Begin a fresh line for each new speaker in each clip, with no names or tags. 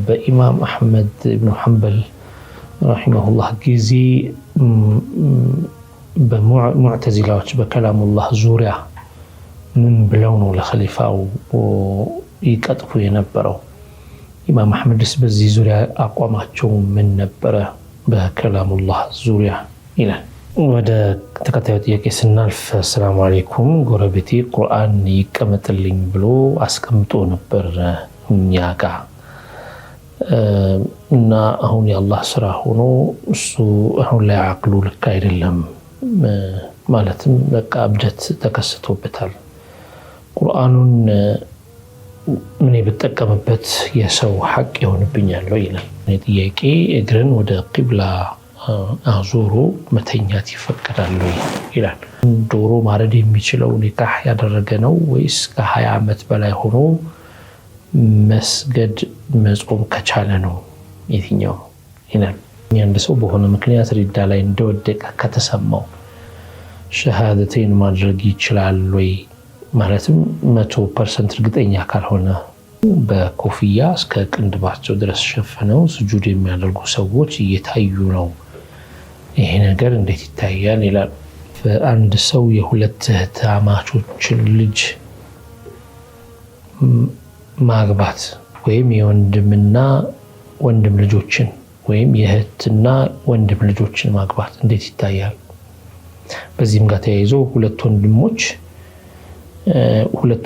በኢማም አህመድ ኢብኑ ሐንበል ረሂመሁላህ ጊዜ በሙዕተዚላዎች በከላሙላህ ዙሪያ ምን ብለው ነው ለኸሊፋው ይቀጥፉ የነበረው? ኢማም አህመድስ በዚህ ዙሪያ አቋማቸው ምን ነበረ በከላሙላህ ዙሪያ ይላል። ወደ ተከታዩ ጥያቄ ስናልፍ ሰላም አለይኩም፣ ጎረቤቴ ቁርአን ይቀመጥልኝ ብሎ አስቀምጦ ነበር እኛ ጋር እና አሁን የአላህ ስራ ሆኖ እሱ አሁን ላይ አቅሉ ልክ አይደለም ማለትም በቃ እብደት ተከስቶበታል። ቁርአኑን ምን ብጠቀምበት የሰው ሐቅ ይሆንብኛል ይላል። ጥያቄ እግርን ወደ ቂብላ አዙሮ መተኛት ይፈቀዳል ይላል። ዶሮ ማረድ የሚችለው ኒካህ ያደረገ ነው ወይስ ከ20 ዓመት በላይ ሆኖ መስገድ መጾም ከቻለ ነው የትኛው ይላል። አንድ ሰው በሆነ ምክንያት ሪዳ ላይ እንደወደቀ ከተሰማው ሸሃደተይን ማድረግ ይችላል ወይ? ማለትም 100% እርግጠኛ ካልሆነ በኮፍያ እስከ ቅንድባቸው ድረስ ሸፍነው ስጁድ የሚያደርጉ ሰዎች እየታዩ ነው። ይሄ ነገር እንዴት ይታያል ይላል። አንድ ሰው የሁለት እህትማማቾችን ልጅ ማግባት ወይም የወንድምና ወንድም ልጆችን ወይም የእህትና ወንድም ልጆችን ማግባት እንዴት ይታያል? በዚህም ጋር ተያይዞ ሁለት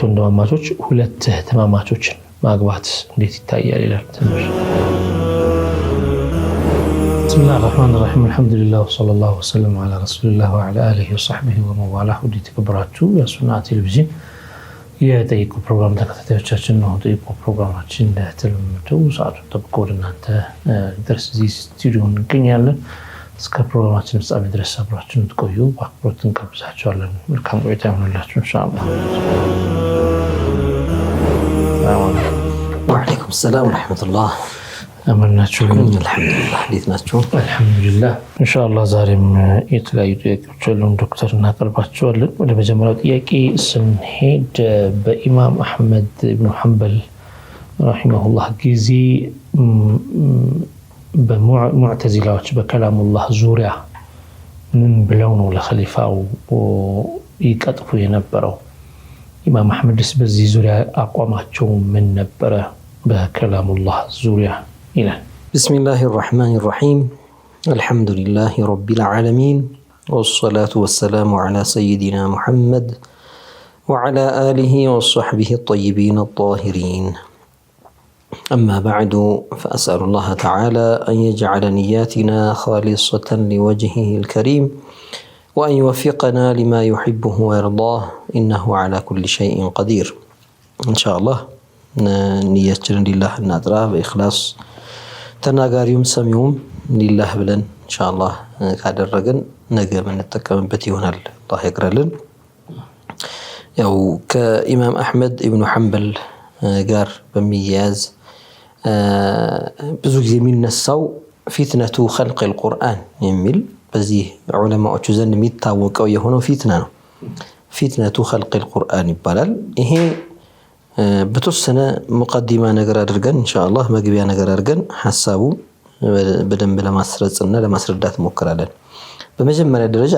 ወንድማማቾች ሁለት እህትማማቾችን ማግባት እንዴት ይታያል ይላል። ብስሚላሂር ረህማኒር ረሂም አልሐምዱሊላህ ወሰለላሁ ወሰለም ዐላ ረሱሊላህ ወዐላ አሊሂ ወሰሕቢሂ ወመዋላህ። ውድ የተከበራችሁ የሱና ቴሌቪዥን የጠይቁ ፕሮግራም ተከታታዮቻችን ነው። ጠይቁ ፕሮግራማችን እንደተለመደው ሰዓቱን ጠብቆ ወደ እናንተ ድረስ እዚህ ስቱዲዮ እንገኛለን። እስከ ፕሮግራማችን ፍጻሜ ድረስ አብራችሁን እንድትቆዩ በአክብሮት እንጋብዛችኋለን። መልካም ቆይታ ይሁንላችሁ ኢንሻአላህ።
ወዐለይኩም ሰላም ወረሕመቱላህ።
አመናችሁ?
አልሐምዱሊላህ። እንዴት ናችሁ?
አልሐምዱሊላህ። ኢንሻአላህ ዛሬም የተለያዩ ጥያቄዎች አሉን ዶክተር እናቀርባቸዋለን። ወደ መጀመሪያው ጥያቄ ስንሄድ በኢማም አህመድ ኢብኑ ሐንበል ረሂመሁላህ ጊዜ በሙዕተዚላዎች በከላሙላህ ዙሪያ ምን ብለው ነው ለኸሊፋው ይቀጥፉ የነበረው? ኢማም አህመድስ በዚህ ዙሪያ አቋማቸው ምን ነበረ በከላሙላህ ዙሪያ ይላል።
ቢስሚላሂር ረህማኒር ረሂም አልሐምዱሊላሂ ረቢል ዓለሚን ወሰላቱ ወሰላሙ ዐላ ሰይዲና ሙሐመድ ወዐላ አሊሂ ወሰሕቢሂ ጠይቢን ጣሂሪን። أما بعد فأسأل الله تعالى أن يجعل نياتنا خالصة لوجهه الكريم وأن يوفقنا لما يحبه ويرضاه إنه على كل شيء قدير. إن شاء الله نيتنا لله النادرة بإخلاص تناغاريوم سميوم لله بلن إن شاء الله قادر الرقن نقا من التكامل بتيونا الله يقرأ يو كإمام أحمد ابن حنبل قار بمياز ብዙ ጊዜ የሚነሳው ፊትነቱ ኸልቅል ቁርአን የሚል በዚህ ዑለማዎቹ ዘንድ የሚታወቀው የሆነው ፊትና ነው። ፊትነቱ ኸልቅል ቁርአን ይባላል። ይሄ በተወሰነ ሙቀዲማ ነገር አድርገን ኢንሻአላህ መግቢያ ነገር አድርገን ሐሳቡ በደንብ ለማስረጽና ለማስረዳት እንሞክራለን። በመጀመሪያ ደረጃ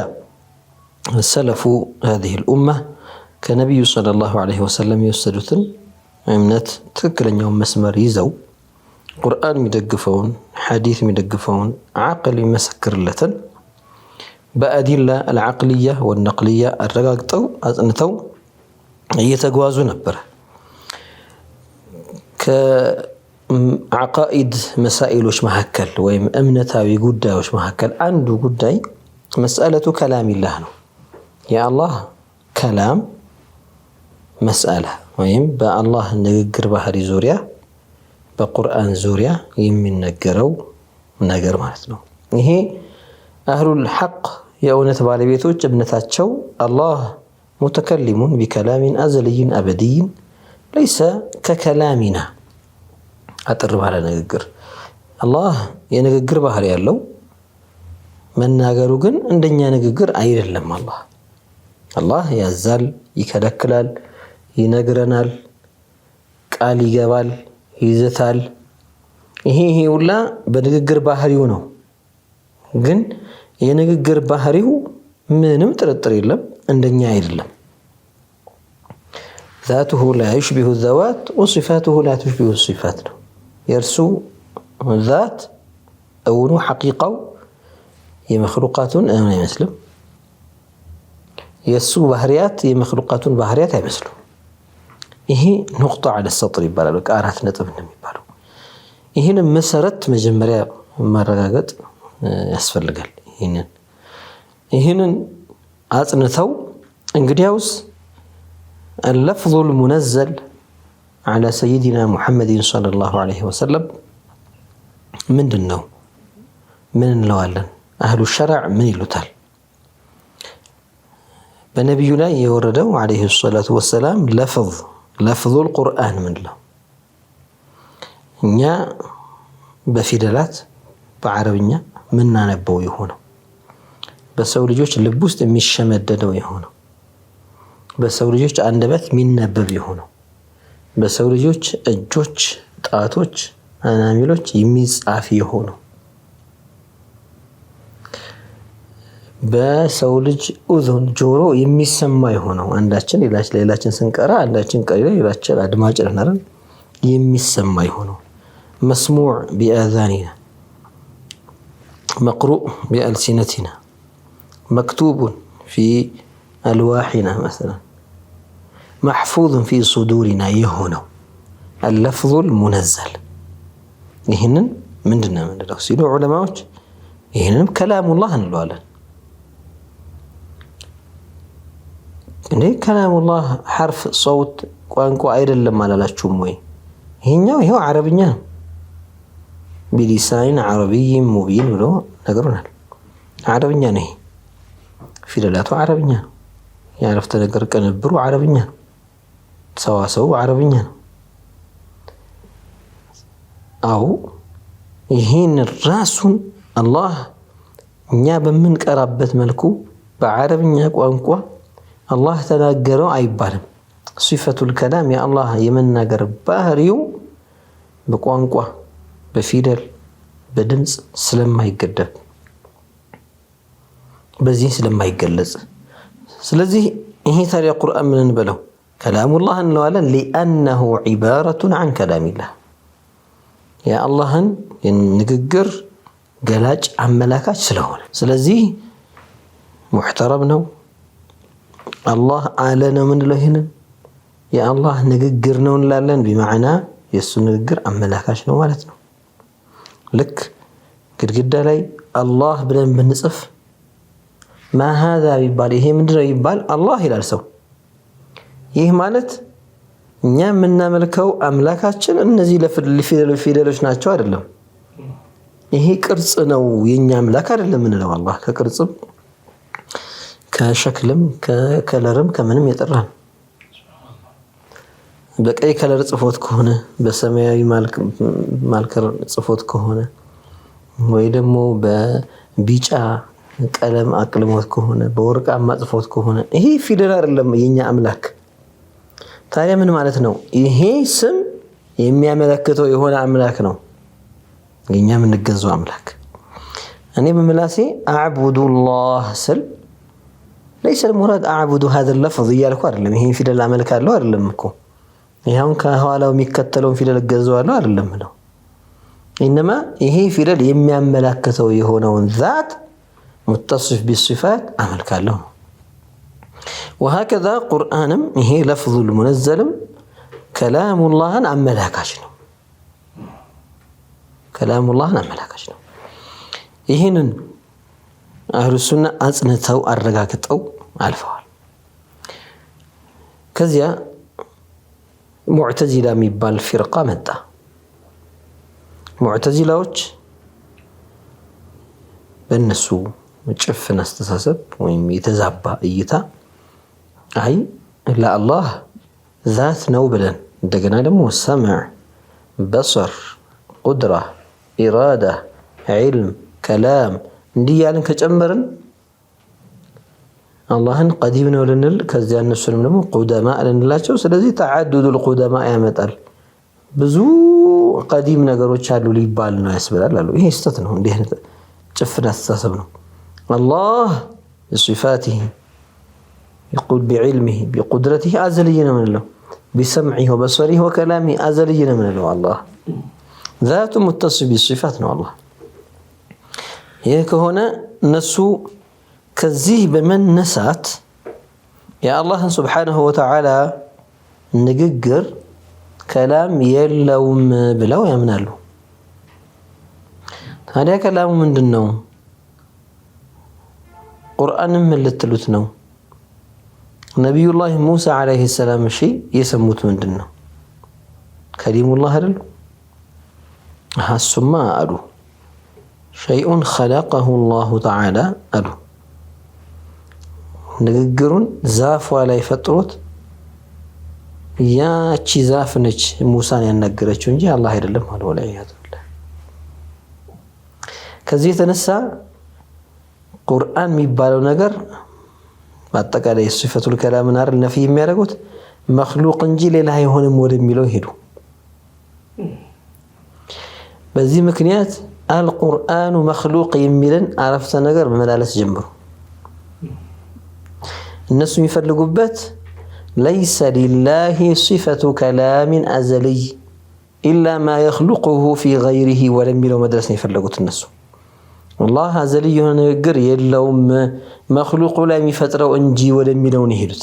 ሰለፉ هذه الأمة ከነብዩ ሰለላሁ ዐለይሂ ወሰለም የወሰዱትን እምነት ትክክለኛውን መስመር ይዘው ቁርአን የሚደግፈውን ሐዲስ የሚደግፈውን ዓቅል የሚመሰክርለትን በአዲላ አልዓቅልያ ወነቅልያ አረጋግጠው አጽንተው እየተጓዙ ነበር። ከዓቃኢድ መሳኢሎች መካከል ወይም እምነታዊ ጉዳዮች መካከል አንዱ ጉዳይ መስአለቱ ከላሚላህ ነው። የአላህ ከላም መስአላ ወይም በአላህ ንግግር ባህሪ ዙሪያ በቁርአን ዙሪያ የሚነገረው ነገር ማለት ነው። ይሄ አህሉል ሐቅ የእውነት ባለቤቶች እምነታቸው አላህ متكلم بكلام أزلي أبدي ليس ككلامنا أترب على نغغر الله ينغغر ባህሪ ያለው መናገሩ ግን እንደኛ ንግግር አይደለም አላህ ያዛል ይከለክላል ይነግረናል ቃል ይገባል ይዘታል ይሄ ሁላ በንግግር ባህሪው ነው ግን የንግግር ባህሪው ምንም ጥርጥር የለም እንደኛ አይደለም ذاته لا يشبه الذوات وصفاته لا تشبه الصفات يرسو ذات أو حقيقة يمخلوقات أنا يمثلوا يسو بحريات يمخلوقات بحريات يمثلوا ይሄ نقطة على السطر ይባላል አራት ነጥብ ነው የሚባለው ይሄን መሰረት መጀመሪያ ማረጋገጥ ያስፈልጋል ይሄንን አጽንተው እንግዲያውስ اللفظ المنزل على سيدنا محمد صلى الله عليه وسلم ምንድነው ምን እንለዋለን أهل الشرع ምን ይሉታል በነብዩ ላይ የወረደው عليه الصلاة والسلام لفظ القرآن ምንለው እኛ በፊደላት በአረብኛ ምናነበው ይሆነው በሰው ልጆች ልብ ውስጥ የሚሸመደደው ይሆነው በሰው ልጆች አንደበት የሚነበብ ይሆነው በሰው ልጆች እጆች ጣቶች አናሚሎች የሚጻፍ ይሆነው በሰው ልጅ ኡዝን ጆሮ የሚሰማ ይሆነው አንዳችን ሌላችን ስንቀራ አንዳችን ቀሪ ሌላችን አድማጭ ነን የሚሰማ ይሆነው مسموع بآذاننا مقروء بألسنتنا مكتوب في ألواحنا مثلا محفوظ في صدورنا يهونه اللفظ المنزل يهنن من الرسول علماء يهنن كلام الله نلوالا كلام الله حرف صوت قوانكو أيضا لما لا تشموي هو عربيا بلسان عربي مبين ولو نقرنا عربيا نهي في دلاته عربيا يعرف تنقر كنبرو عربيا سواسو عربيا أو يهين الراس الله نيابا من قرابة ملكو بعربيا قوانكو الله تنقروا عيبارم صفة الكلام يا الله يمن نقر باهريو بقوانكو بفيدل بدمس سلم ما يقدر بزين سلم ما يقلز سلزي هي تاريخ القرآن من نبله كلام الله نوالا لأنه عبارة عن كلام الله يا الله نققر قلاج عن ملاكات سلهون سلزي محترمنا الله أعلن من له هنا يا الله نققرنا ونلالن بمعنى يسو نققر عن ملاكات نوالتنا لك قد لي الله بلن بنصف ما هذا يبالي هي من يبال الله إلى السو ይህ ማለት እኛ የምናመልከው አምላካችን እነዚህ ለፊደሎች ናቸው አይደለም ይሄ ቅርጽ ነው የኛ አምላክ አይደለም እንለው አላህ ከቅርጽም ከሸክልም ከከለርም ከምንም የጠራን በቀይ ከለር ጽፎት ከሆነ በሰማያዊ ማልከር ጽፎት ከሆነ ወይ ደግሞ በቢጫ ቀለም አቅልሞት ከሆነ በወርቃማ ጽፎት ከሆነ ይሄ ፊደል አይደለም የኛ አምላክ ታዲያ ምን ማለት ነው ይሄ ስም የሚያመለክተው የሆነ አምላክ ነው የኛ የምንገዛው አምላክ እኔ በመላሴ አዕቡዱ الله ስል ليس المراد اعبد هذا اللفظ እያልኩ አይደለም ይሄን ፊደል አመልካለሁ አይደለም እኮ ይሄውን ከኋላው የሚከተለው ፊደል ገዛዋለሁ አይደለም ነው انما ይሄ ፊደል የሚያመለክተው የሆነውን ذات متصف بالصفات አመልካለሁ وهكذا قرآنم هي لفظ المنزل كلام الله عن ملاكاشنا كلام الله عن ملاكاشنا ይሄንን አህሉ ሱና አጽንተው አረጋግጠው አልፈዋል ከዚያ ሙዕተዚላ የሚባል ፍርቃ መጣ ሙዕተዚላዎች በእነሱ ጭፍን አስተሳሰብ ወይም የተዛባ እይታ አይ ለአላህ ዛት ነው ብለን እንደገና ደግሞ ሰምዕ፣ በሰር፣ ቁድራ፣ ኢራዳ፣ ዒልም፣ ከላም እንዲህ ያልን ከጨመርን አላህን ቀዲም ነው ልንል ከዚያ እነሱንም ደግሞ ቁደማ ልንላቸው። ስለዚህ ተዓዱዱል ቁደማ ያመጣል። ብዙ ቀዲም ነገሮች አሉ ሊባል ነው ያስብላል አሉ። ይሄ ስህተት ነው። እንዲህ አይነት ጭፍን አስተሳሰብ ነው። አላህ بصفاته بعلمه بقدرته أزلينا من الله، بسمعه وبصره وكلامه أزلينا من الله. ذات متصف بصفاتنا الله. هيك هنا نسو كزيه بمن نسات يا الله سبحانه وتعالى نققر كلام يلوم بلو يمنالو. هذا كلام من دنو قرآن من للتلوتنو. نبي الله موسى عليه السلام شيء يسموت من دنو كريم الله هلو هالسما ألو شيء خلقه الله تعالى ألو نققرون زاف ولا يفتروت يا تشي زاف نج موسى ينقرش ونجي الله يرلم هذا ولا عياذ بالله. كذي تنسى ቁርአን የሚባለው ነገር በአጠቃላይ ሲፈቱል ከላም ናር ነፊ የሚያደርጉት መክሉቅ እንጂ ሌላ አይሆንም ወደሚለው ሄዱ። በዚህ ምክንያት አልቁርአኑ መክሉቅ የሚልን አረፍተ ነገር መመላለስ ጀምሩ። እነሱ የሚፈልጉበት ለይሰ ሊላሂ ሲፈቱ ከላሚን አዘልይ ኢላ ማ የኽሉቁሁ ፊ ገይሪሂ ወደሚለው መድረስ ነው የፈለጉት እነሱ። والله አዘልይ የሆነ ንግግር የለውም መክሉቁ ላይ የሚፈጥረው እንጂ ወደሚለውን ይሄዱት።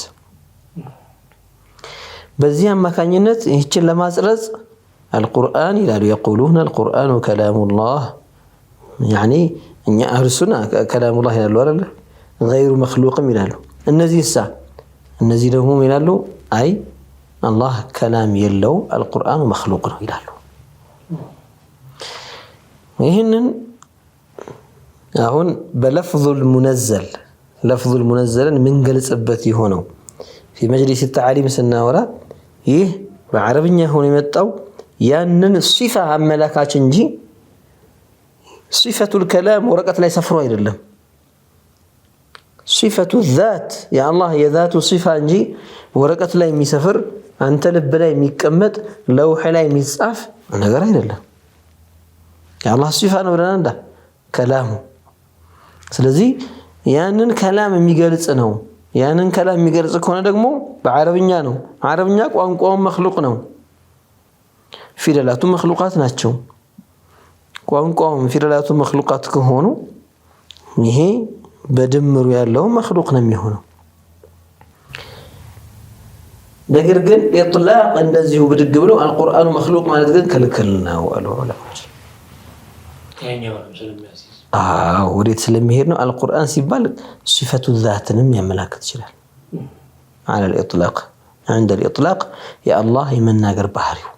በዚህ አማካኝነት ይህችን ለማጽረጽ አልቁርአን ይላሉ። የቁሉን አልቁርአኑ ከላሙላህ ያኒ እኛ አህሉ ሱና ከላሙላህ ይላሉ አይደል? ገይሩ መክሉቅም ይላሉ። እነዚህ ደግሞ ይላሉ አይ አላህ ከላም የለው አልቁርአኑ መክሉቅ ነው ይላሉ። ይህንን አሁን በለፍዙል ሙነዘልን ምን ገልጽበት ይሆነው في مجلس التعليم ስናወራ ይህ በአረብኛ ሆኖ የመጣው ያንን ሲፋ አመላካች እንጂ ሲፈቱል ከላም ወረቀት ላይ ሰፍሮ አይደለም። ሲፈቱ ዛት የአላህ የዛቱ ሲፋ እንጂ ወረቀት ላይ የሚሰፍር አንተ ልብ ላይ የሚቀመጥ ለውህ ላይ የሚጻፍ ነገር አይደለም። የአላህ ሲፋ ነው ብለና እንዳ ከላሙ። ስለዚህ ያንን ከላም የሚገልጽ ነው። ያንን ከላም የሚገልጽ ከሆነ ደግሞ በአረብኛ ነው። አረብኛ ቋንቋው መክሉቅ ነው። ፊደላቱ መክሉቃት ናቸው። ቋንቋው ፊደላቱ መክሉቃት ከሆኑ ይሄ በድምሩ ያለው መክሉቅ ነው የሚሆነው። ነገር ግን ኢጥላቅ እንደዚሁ ብድግ ብሎ አልቁርአኑ መክሉቅ ማለት ግን ክልክል ነው አሉ ዑለማዎች። ወዴት ስለሚሄድ ነው? አልቁርአን ሲባል ሲፈቱ ዛትንም ያመላክት ይችላል። على الإطلاق عند الإطلاق يا الله يمناገር ባህሪው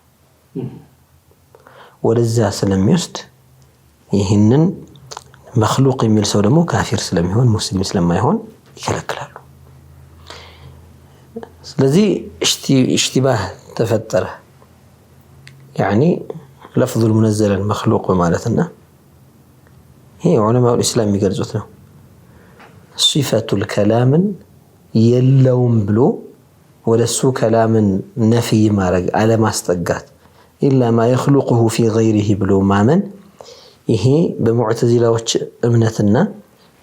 ወደዛ ስለሚወስድ ይህንን መክሉቅ የሚል ሰው ደግሞ ካፊር ስለሚሆን ሙስሊም ስለማይሆን ይከለክላሉ። ስለዚህ اشتباه ተፈጠረ። يعني لفظ المنزل المخلوق ማለትና ይሄ ዑለማው ኢስላም የሚገልጹት ነው። ሲፈቱል ከላምን የለውም ብሎ ወደሱ ከላምን ነፍይ ማድረግ አለማስጠጋት ኢላ ማ የኽሉቁሁ ፊ ገይሪሂ ብሎ ማመን ይሄ በሙዕተዚላዎች እምነትና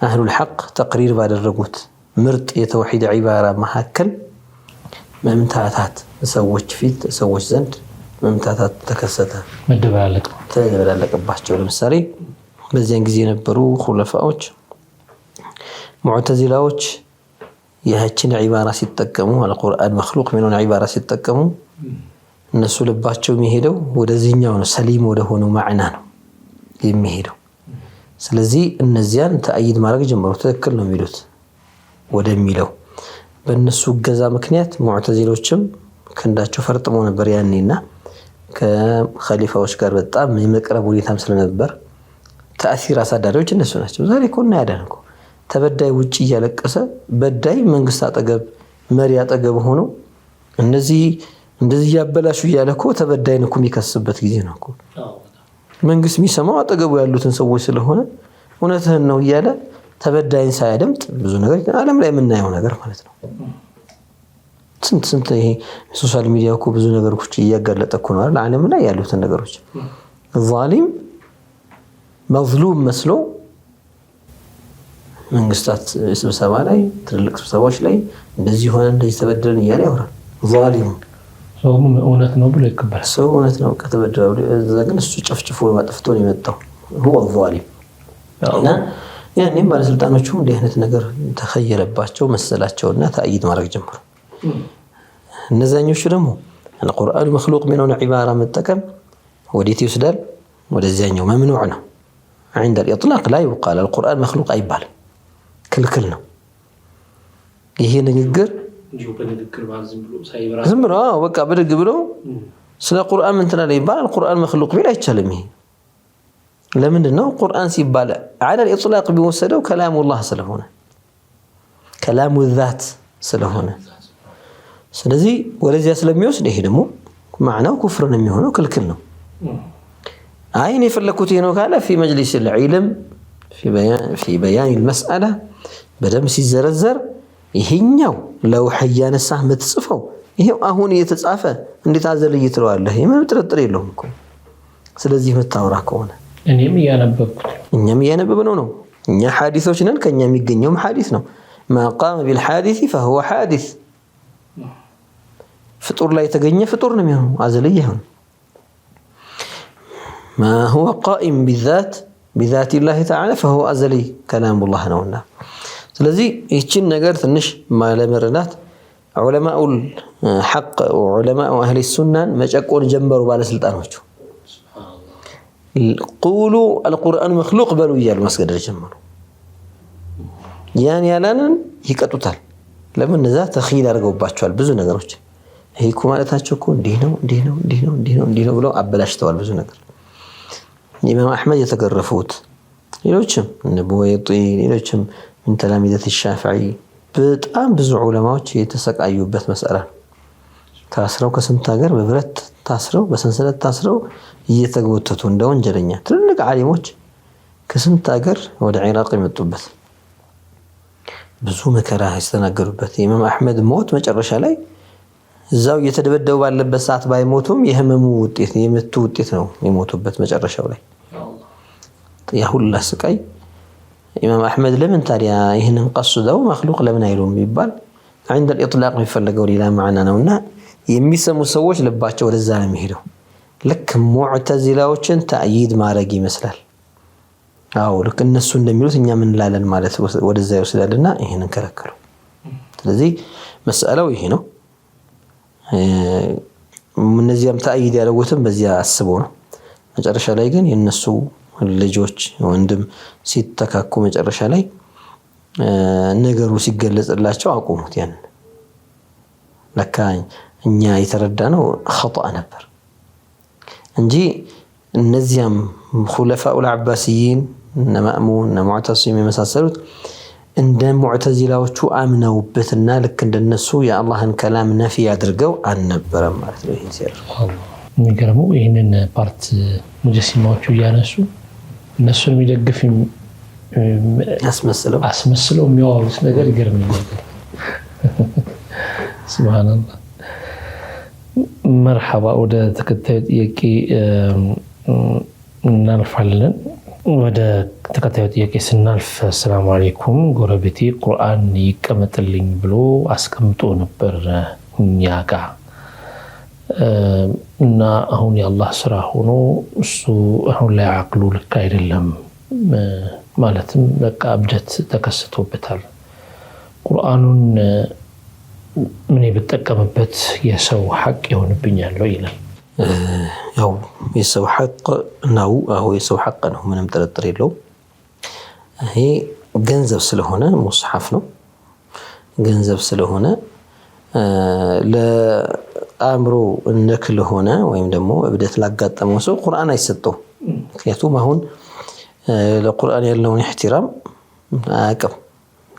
አህሉል ሐቅ ተቅሪር ባደረጉት ምርጥ የተውሂድ ዒባራ መካከል መምታታት ሰዎች ፊት ሰዎች ዘንድ መምታታት ተከሰተ፣ ተደባለቀባቸው። ለምሳሌ በዚያን ጊዜ የነበሩ ኹለፋዎች ሙዕተዚላዎች ይህችን ዒባራ ሲጠቀሙ አልቁርአን መክሉቅ የሚለውን ዒባራ ሲጠቀሙ እነሱ ልባቸው የሚሄደው ወደዚህኛው ነው፣ ሰሊም ወደ ሆነው ማዕና ነው የሚሄደው። ስለዚህ እነዚያን ተአይድ ማድረግ ጀመሩ። ትክክል ነው የሚሉት ወደሚለው በእነሱ እገዛ ምክንያት ሙዕተዚሎችም ክንዳቸው ፈርጥሞ ነበር ያኔና ከኸሊፋዎች ጋር በጣም የመቅረብ ሁኔታም ስለነበር ተአሲር አሳዳሪዎች እነሱ ናቸው። ዛሬ እኮ እናያለን እኮ ተበዳይ ውጭ እያለቀሰ በዳይ መንግስት አጠገብ መሪ አጠገብ ሆኖ እንደዚህ ያበላሹ እያለ እኮ ተበዳይን እኮ የሚከስበት ጊዜ ነው እኮ። መንግስት የሚሰማው አጠገቡ ያሉትን ሰዎች ስለሆነ እውነትህን ነው እያለ ተበዳይን ሳያደምጥ ብዙ ነገር ዓለም ላይ የምናየው ነገር ማለት ነው። ስንት ይሄ ሶሻል ሚዲያ እኮ ብዙ ነገሮች እያጋለጠ እኮ ነው አይደል? ዓለም ላይ ያሉትን ነገሮች ዛሊም መዝሉም መስሎ መንግስታት ስብሰባ ላይ ትልልቅ ስብሰባዎች ላይ እንደዚህ ሆነ እንደዚህ ተበደልን እያለ ያወራል። ዛሊም
ሰውም እውነት ነው ብሎ ይቀበላል።
ሰው እውነት ነው ከተበደለ እዛ ግን እሱ ጨፍጭፎ ማጥፍቶ ነው የመጣው هو الظالم እና ያኔም ባለስልጣኖቹ እንዲህ አይነት ነገር ተخيلባቸው መሰላቸውና ተአይድ ማድረግ ጀመሩ። እነዛኞቹ ደግሞ القرآن مخلوق من عبارة متكم وديت يسدل ودزيانيو ممنوع ነው عند الإطلاق لا يقال القرآن مخلوق አይባልም ክልክል ነው። ይሄ ንግግር
እንዲሁ በንግግር ማለት
ዝም ብሎ በቃ በድግ ብሎ ስለ ቁርአን ምን ትላለህ ይባላል። ቁርአን መخلوق ቢል አይቻልም። ይሄ ለምንድን ነው? ቁርአን ሲባል على الإطلاق ቢወሰደው كلام الله ስለሆነ كلام الذات ስለሆነ ስለዚህ ወለዚያ ስለሚወስድ ይሄ ደግሞ ማዕናው ኩፍር ነው የሚሆነው ክልክል ነው። አይን የፈለኩት ይሄ ነው ካለ في مجلس العلم في بيان المسألة በደም ሲዘረዘር ይሄኛው ለውህ ያነሳህ የምትጽፈው ይሄው አሁን እየተጻፈ እንዴት አዘልይ ትለዋለህ? የምን ጥርጥር የለውም እኮ። ስለዚህ መታወራ ከሆነ
እኛም እያነበብነው ነው። እኛ ሐዲሶች ነን፣ ከኛ የሚገኘውም ሐዲስ ነው። ما قام بالحادث فهو حادث ፍጡር ላይ የተገኘ ፍጡር ነው የሚሆነው አዘልይ ይሁን። ما هو قائم بذات الله تعالى فهو أزلي كلام الله نونا. ስለዚህ ይህችን ነገር ትንሽ ማለመረዳት ዑለማኡል ሐቅ ወዑለማኡ አህሊ ሱናን መጨቆን ጀመሩ ባለስልጣኖቹ። ቁሉ አልቁርአን መክሉቅ በሉ እያሉ ማስገደድ ጀመሩ። ያን ያላንን ይቀጡታል። ለምን እነዛ ተኺል አድርገውባቸዋል ብዙ ነገሮች። ይሄ እኮ ማለታቸው እኮ እንዲህ ነው ብለው አበላሽተዋል ብዙ ነገር። ኢማም አሕመድ የተገረፉት ሌሎችም እነ ቡወይጢ ሌሎችም من تلاميذ الشافعي በጣም ብዙ ዑለማዎች የተሰቃዩበት መስአላ ታስረው ከስንት ሀገር በብረት ታስረው በሰንሰለት ታስረው እየተጎተቱ እንደ ወንጀለኛ ትልልቅ ዓሊሞች ከስንት ሀገር ወደ ኢራቅ የመጡበት ብዙ መከራ ያስተናገዱበት ኢማም አሕመድ ሞት መጨረሻ ላይ እዛው እየተደበደቡ ባለበት ሰዓት ባይሞቱም የህመሙ ውጤት የምቱ ውጤት ነው የሞቱበት መጨረሻው ላይ ያ ሁሉ ስቃይ። ኢማም አሕመድ ለምን ታዲያ ይህንን ቀስደው መክሉቅ ለምን አይሉም ቢባል عند الإطلاق የሚፈልገው ሌላ ማዕና ነውና የሚሰሙ ሰዎች ልባቸው ወደዛ ነው የሚሄደው። ልክ ሙዕተዚላዎችን ተአይድ ማድረግ ይመስላል። አዎ ልክ እነሱ እንደሚሉት እኛ ምን እንላለን ማለት ወደዛ ይወስዳልና ይሄንን ከለከሉ። ስለዚህ መስአላው ይሄ ነው። እነዚያም ተአይድ ያደረጉትም በዚያ አስበው ነው። መጨረሻ ላይ ግን የነሱ ልጆች ወንድም ሲተካኩ መጨረሻ ላይ ነገሩ ሲገለጽላቸው አቆሙት። ያን ለካ እኛ የተረዳነው خطأ ነበር እንጂ እነዚያም ኹለፋኡል አባሲይን እነ ማእሙን እነ ሙዕተሲም የመሳሰሉት እንደ ሙዕተዚላዎቹ አምነውበትና ልክ እንደነሱ የአላህን ከላም ነፊ አድርገው አልነበረም ማለት ነው። ይሄን ሲያደርጉ የሚገርመው ይህንን ፓርት ሙጀሲማዎቹ እያነሱ እነሱን የሚደግፍ አስመስለው የሚያወሩት ነገር ይገርመኛል። ሱብሃንአላህ። መርሐባ። ወደ ተከታዩ ጥያቄ እናልፋለን። ወደ ተከታዩ ጥያቄ ስናልፍ ሰላም አለይኩም፣ ጎረቤቴ ቁርአን ይቀመጥልኝ ብሎ አስቀምጦ ነበር እኛ ጋር እና አሁን የአላህ ስራ ሆኖ እሱ አሁን ላይ አቅሉ ልክ አይደለም ማለትም በቃ እብደት ተከስቶበታል። ቁርአኑን ምን ብጠቀምበት የሰው ሐቅ ይሆንብኛል ይላል።
ያው የሰው ሐቅ ነው። አዎ የሰው ሐቅ ነው፣ ምንም ጥርጥር የለውም። ይሄ ገንዘብ ስለሆነ ሙስሐፍ ነው። ገንዘብ ስለሆነ ለአእምሮ ነክል ሆነ ወይም ደግሞ እብደት ላጋጠመው ሰው ቁርአን አይሰጠው። ምክንያቱም አሁን ለቁርአን ያለውን ኢህቲራም አያውቅም፣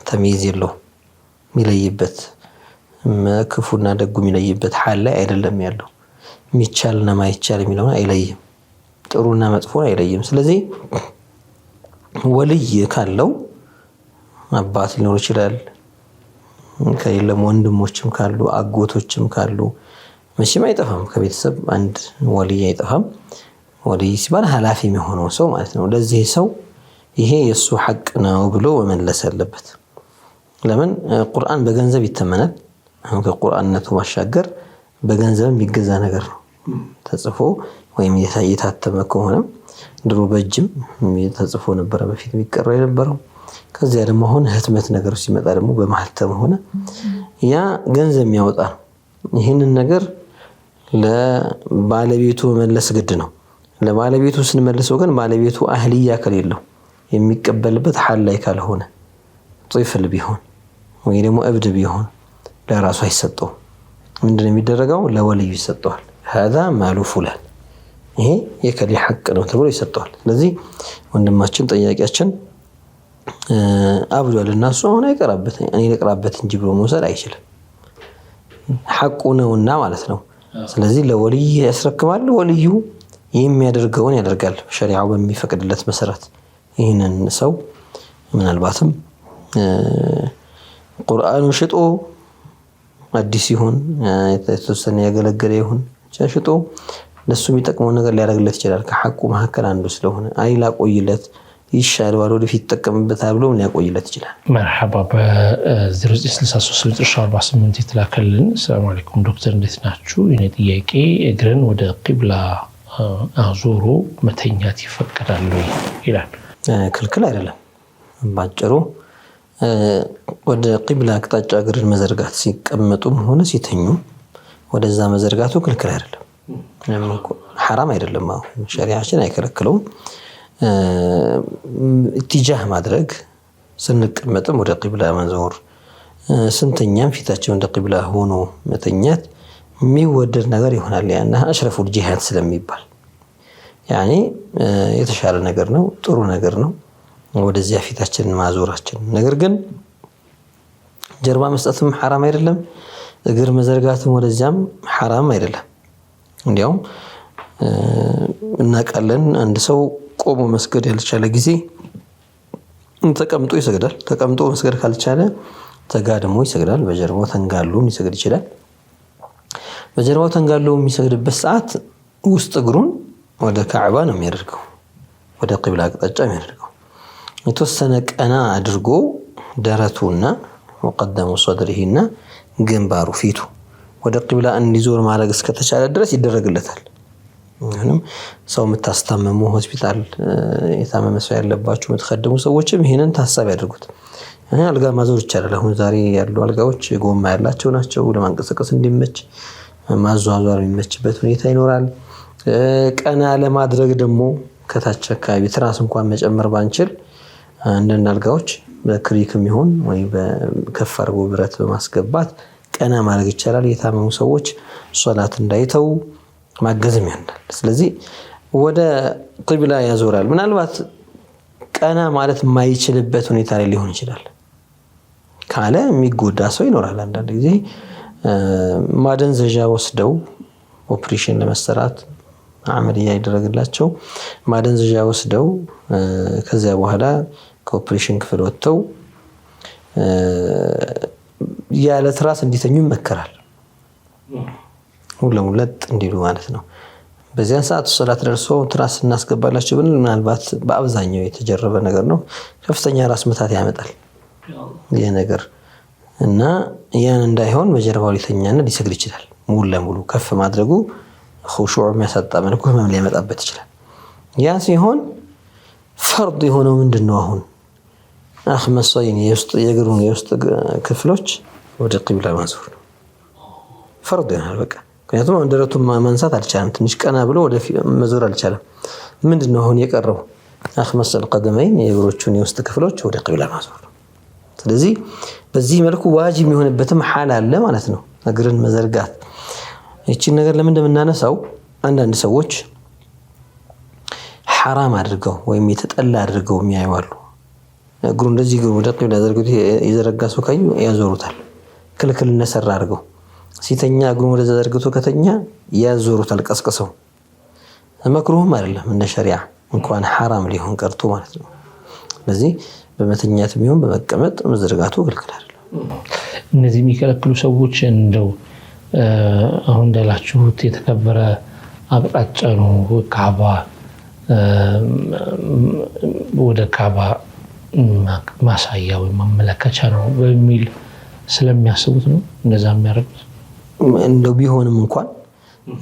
ተምይዝ የለውም፣ የሚለይበት ክፉና ደጉ የሚለይበት ሐል ላይ አይደለም ያለው። የሚቻልና ማይቻል የሚለውን አይለይም፣ ጥሩና መጥፎን አይለይም። ስለዚህ ወልይ ካለው አባት ሊኖር ይችላል፣ ከሌለም ወንድሞችም ካሉ አጎቶችም ካሉ መቼም አይጠፋም። ከቤተሰብ አንድ ወልይ አይጠፋም። ወልይ ሲባል ኃላፊ የሚሆነው ሰው ማለት ነው። ለዚህ ሰው ይሄ የሱ ሐቅ ነው ብሎ መመለስ አለበት። ለምን ቁርአን በገንዘብ ይተመናል። አሁን ከቁርአንነቱ ማሻገር በገንዘብ የሚገዛ ነገር ነው። ተጽፎ ወይም የታተመ ከሆነ ድሮ በእጅም ተጽፎ ነበር በፊት የሚቀራ የነበረው። ከዚያ ደግሞ አሁን ህትመት ነገር ሲመጣ ደግሞ በማህተም ሆነ። ያ ገንዘብ የሚያወጣ ነው። ይህንን ነገር ለባለቤቱ መመለስ ግድ ነው። ለባለቤቱ ስንመልሰው ግን ባለቤቱ አህልያ ከሌለው የሚቀበልበት ሐል ላይ ካልሆነ ጢፍል ቢሆን ወይ ደግሞ እብድ ቢሆን ለራሱ አይሰጠው። ምንድነው የሚደረገው? ለወልዩ ይሰጠዋል። هذا ማሉ ፉላን፣ ይሄ የከሌ ሐቅ ነው ተብሎ ይሰጠዋል። ስለዚህ ወንድማችን ጠያቂያችን አብዷል እና እሱ አሁን አይቀራበት እኔ ልቅራበት እንጂ ብሎ መውሰድ አይችልም። ሐቁ ነውና ማለት ነው። ስለዚህ ለወልይ ያስረክማል። ወልዩ የሚያደርገውን ያደርጋል ሸሪዓው በሚፈቅድለት መሰረት። ይህንን ሰው ምናልባትም ቁርአኑ ሽጦ አዲስ ይሁን የተወሰነ ያገለገለ ይሁን ሽጦ ለሱ የሚጠቅመው ነገር ሊያደርግለት ይችላል። ከሐቁ መካከል አንዱ ስለሆነ አይ ላቆይለት ይሻላል ወደፊት ይጠቀምበታል ብሎ ሊያቆይለት ይችላል።
መርሐባ። በ0963 የተላከልን ሰላም አለይኩም ዶክተር እንዴት ናችሁ? የኔ ጥያቄ እግርን ወደ ቂብላ አዙሮ መተኛት ይፈቀዳል ወይ ይላል።
ክልክል አይደለም። ባጭሩ ወደ ቂብላ አቅጣጫ እግርን መዘርጋት ሲቀመጡም ሆነ ሲተኙ ወደዛ መዘርጋቱ ክልክል አይደለም፣ ሐራም አይደለም። አሁን ሸሪዓችን አይከለክለውም። ኢትጃህ ማድረግ ስንቀመጥም ወደ ቂብላ መዞር፣ ስንተኛም ፊታችን ወደ ቂብላ ሆኖ መተኛት የሚወደድ ነገር ይሆናል። ያና አሽረፉል ጂሃድ ስለሚባል ያኔ የተሻለ ነገር ነው፣ ጥሩ ነገር ነው ወደዚያ ፊታችንን ማዞራችን። ነገር ግን ጀርባ መስጠትም ሐራም አይደለም፣ እግር መዘርጋትም ወደዚያም ሐራም አይደለም። እንዲያውም እናውቃለን አንድ ሰው ቆሞ መስገድ ያልቻለ ጊዜ ተቀምጦ ይሰግዳል። ተቀምጦ መስገድ ካልቻለ ተጋድሞ ይሰግዳል። በጀርባው ተንጋሎ ሊሰግድ ይችላል። በጀርባው ተንጋሎ የሚሰግድበት ሰዓት ውስጥ እግሩን ወደ ካዕባ ነው የሚያደርገው፣ ወደ ቂብላ አቅጣጫ የሚያደርገው። የተወሰነ ቀና አድርጎ ደረቱና ወቀደሙ ሶድሪሂና ግንባሩ ፊቱ ወደ ቂብላ እንዲዞር ማድረግ እስከተቻለ ድረስ ይደረግለታል። ምንም ሰው የምታስታመሙ ሆስፒታል የታመመ ሰው ያለባችሁ የምትخدሙ ሰዎችም ይሄንን ታሳቢ ያድርጉት። አልጋ ማዞር ይቻላል። አሁን ዛሬ ያሉ አልጋዎች ጎማ ያላቸው ናቸው። ለማንቀሳቀስ እንዲመች ማዟዟር የሚመችበት ሁኔታ ይኖራል። ቀና ለማድረግ ደግሞ ከታች አካባቢ ትራስ እንኳን መጨመር ባንችል አንዳንድ አልጋዎች በክሪክም ይሁን ወይ በከፍ አድርጎ ብረት በማስገባት ቀና ማድረግ ይቻላል። የታመሙ ሰዎች ሶላት እንዳይተው ማገዝም ያንዳል። ስለዚህ ወደ ቂብላ ያዞራል። ምናልባት ቀና ማለት የማይችልበት ሁኔታ ላይ ሊሆን ይችላል ካለ የሚጎዳ ሰው ይኖራል። አንዳንድ ጊዜ ማደንዘዣ ወስደው ኦፕሬሽን ለመሰራት አመልያ ይደረግላቸው ማደንዘዣ ወስደው ከዚያ በኋላ ከኦፕሬሽን ክፍል ወጥተው ያለ ትራስ እንዲተኙ ይመከራል። ሁለሙለጥ እንዲሉ ማለት ነው። በዚያን ሰዓት ሶላት ደርሶ ትራስ እናስገባላችሁ ብለን ምናልባት በአብዛኛው የተጀረበ ነገር ነው። ከፍተኛ ራስ ምታት ያመጣል ይሄ ነገር እና ያን እንዳይሆን በጀርባው ሊተኛና ሊሰግድ ይችላል። ሙሉ ለሙሉ ከፍ ማድረጉ ኹሹዕ የሚያሳጣ መልኩ ህመም ሊያመጣበት ይችላል። ያ ሲሆን ፈርድ የሆነው ምንድነው? አሁን አኽመሰይን የእግሩን የውስጥ ክፍሎች ወደ ቂብላ ማዞር ነው። ፈርድ ይሆናል በቃ። ምክንያቱም ደረቱን ማንሳት አልቻለም፣ ትንሽ ቀና ብሎ ወደ መዞር አልቻለም። ምንድነው አሁን የቀረው? አኽመሰል ቀደመይን የእግሮቹን የውስጥ ክፍሎች ወደ ቂብላ ማዞር ነው። ስለዚህ በዚህ መልኩ ዋጅብ የሚሆንበትም ሐል አለ ማለት ነው፣ እግርን መዘርጋት። እቺን ነገር ለምን እንደምናነሳው አንዳንድ ሰዎች ሐራም አድርገው ወይም የተጠላ አድርገው የሚያዩዋሉ። እግሩ እንደዚህ እግሩ ወደ ቂብላ ዘርግቶ የዘረጋ ሰው ካዩ ያዞሩታል። ክልክል ነሰራ አድርገው ሲተኛ እግሩን ወደዛ ዘርግቶ ከተኛ ያዞሩታል ቀስቅሰው መክሩህም አይደለም እንደ ሸሪዓ እንኳን ሐራም ሊሆን ቀርቶ ማለት ነው። ስለዚህ በመተኛት ቢሆን በመቀመጥ መዘርጋቱ ክልክል አይደለም።
እነዚህ የሚከለክሉ ሰዎች እንደው አሁን እንዳላችሁት የተከበረ አቅጣጫ ነው ካባ ወደ ካባ ማሳያ ወይ ማመለከቻ ነው በሚል ስለሚያስቡት ነው እንደዛ የሚያደርጉት።
እንደው ቢሆንም እንኳን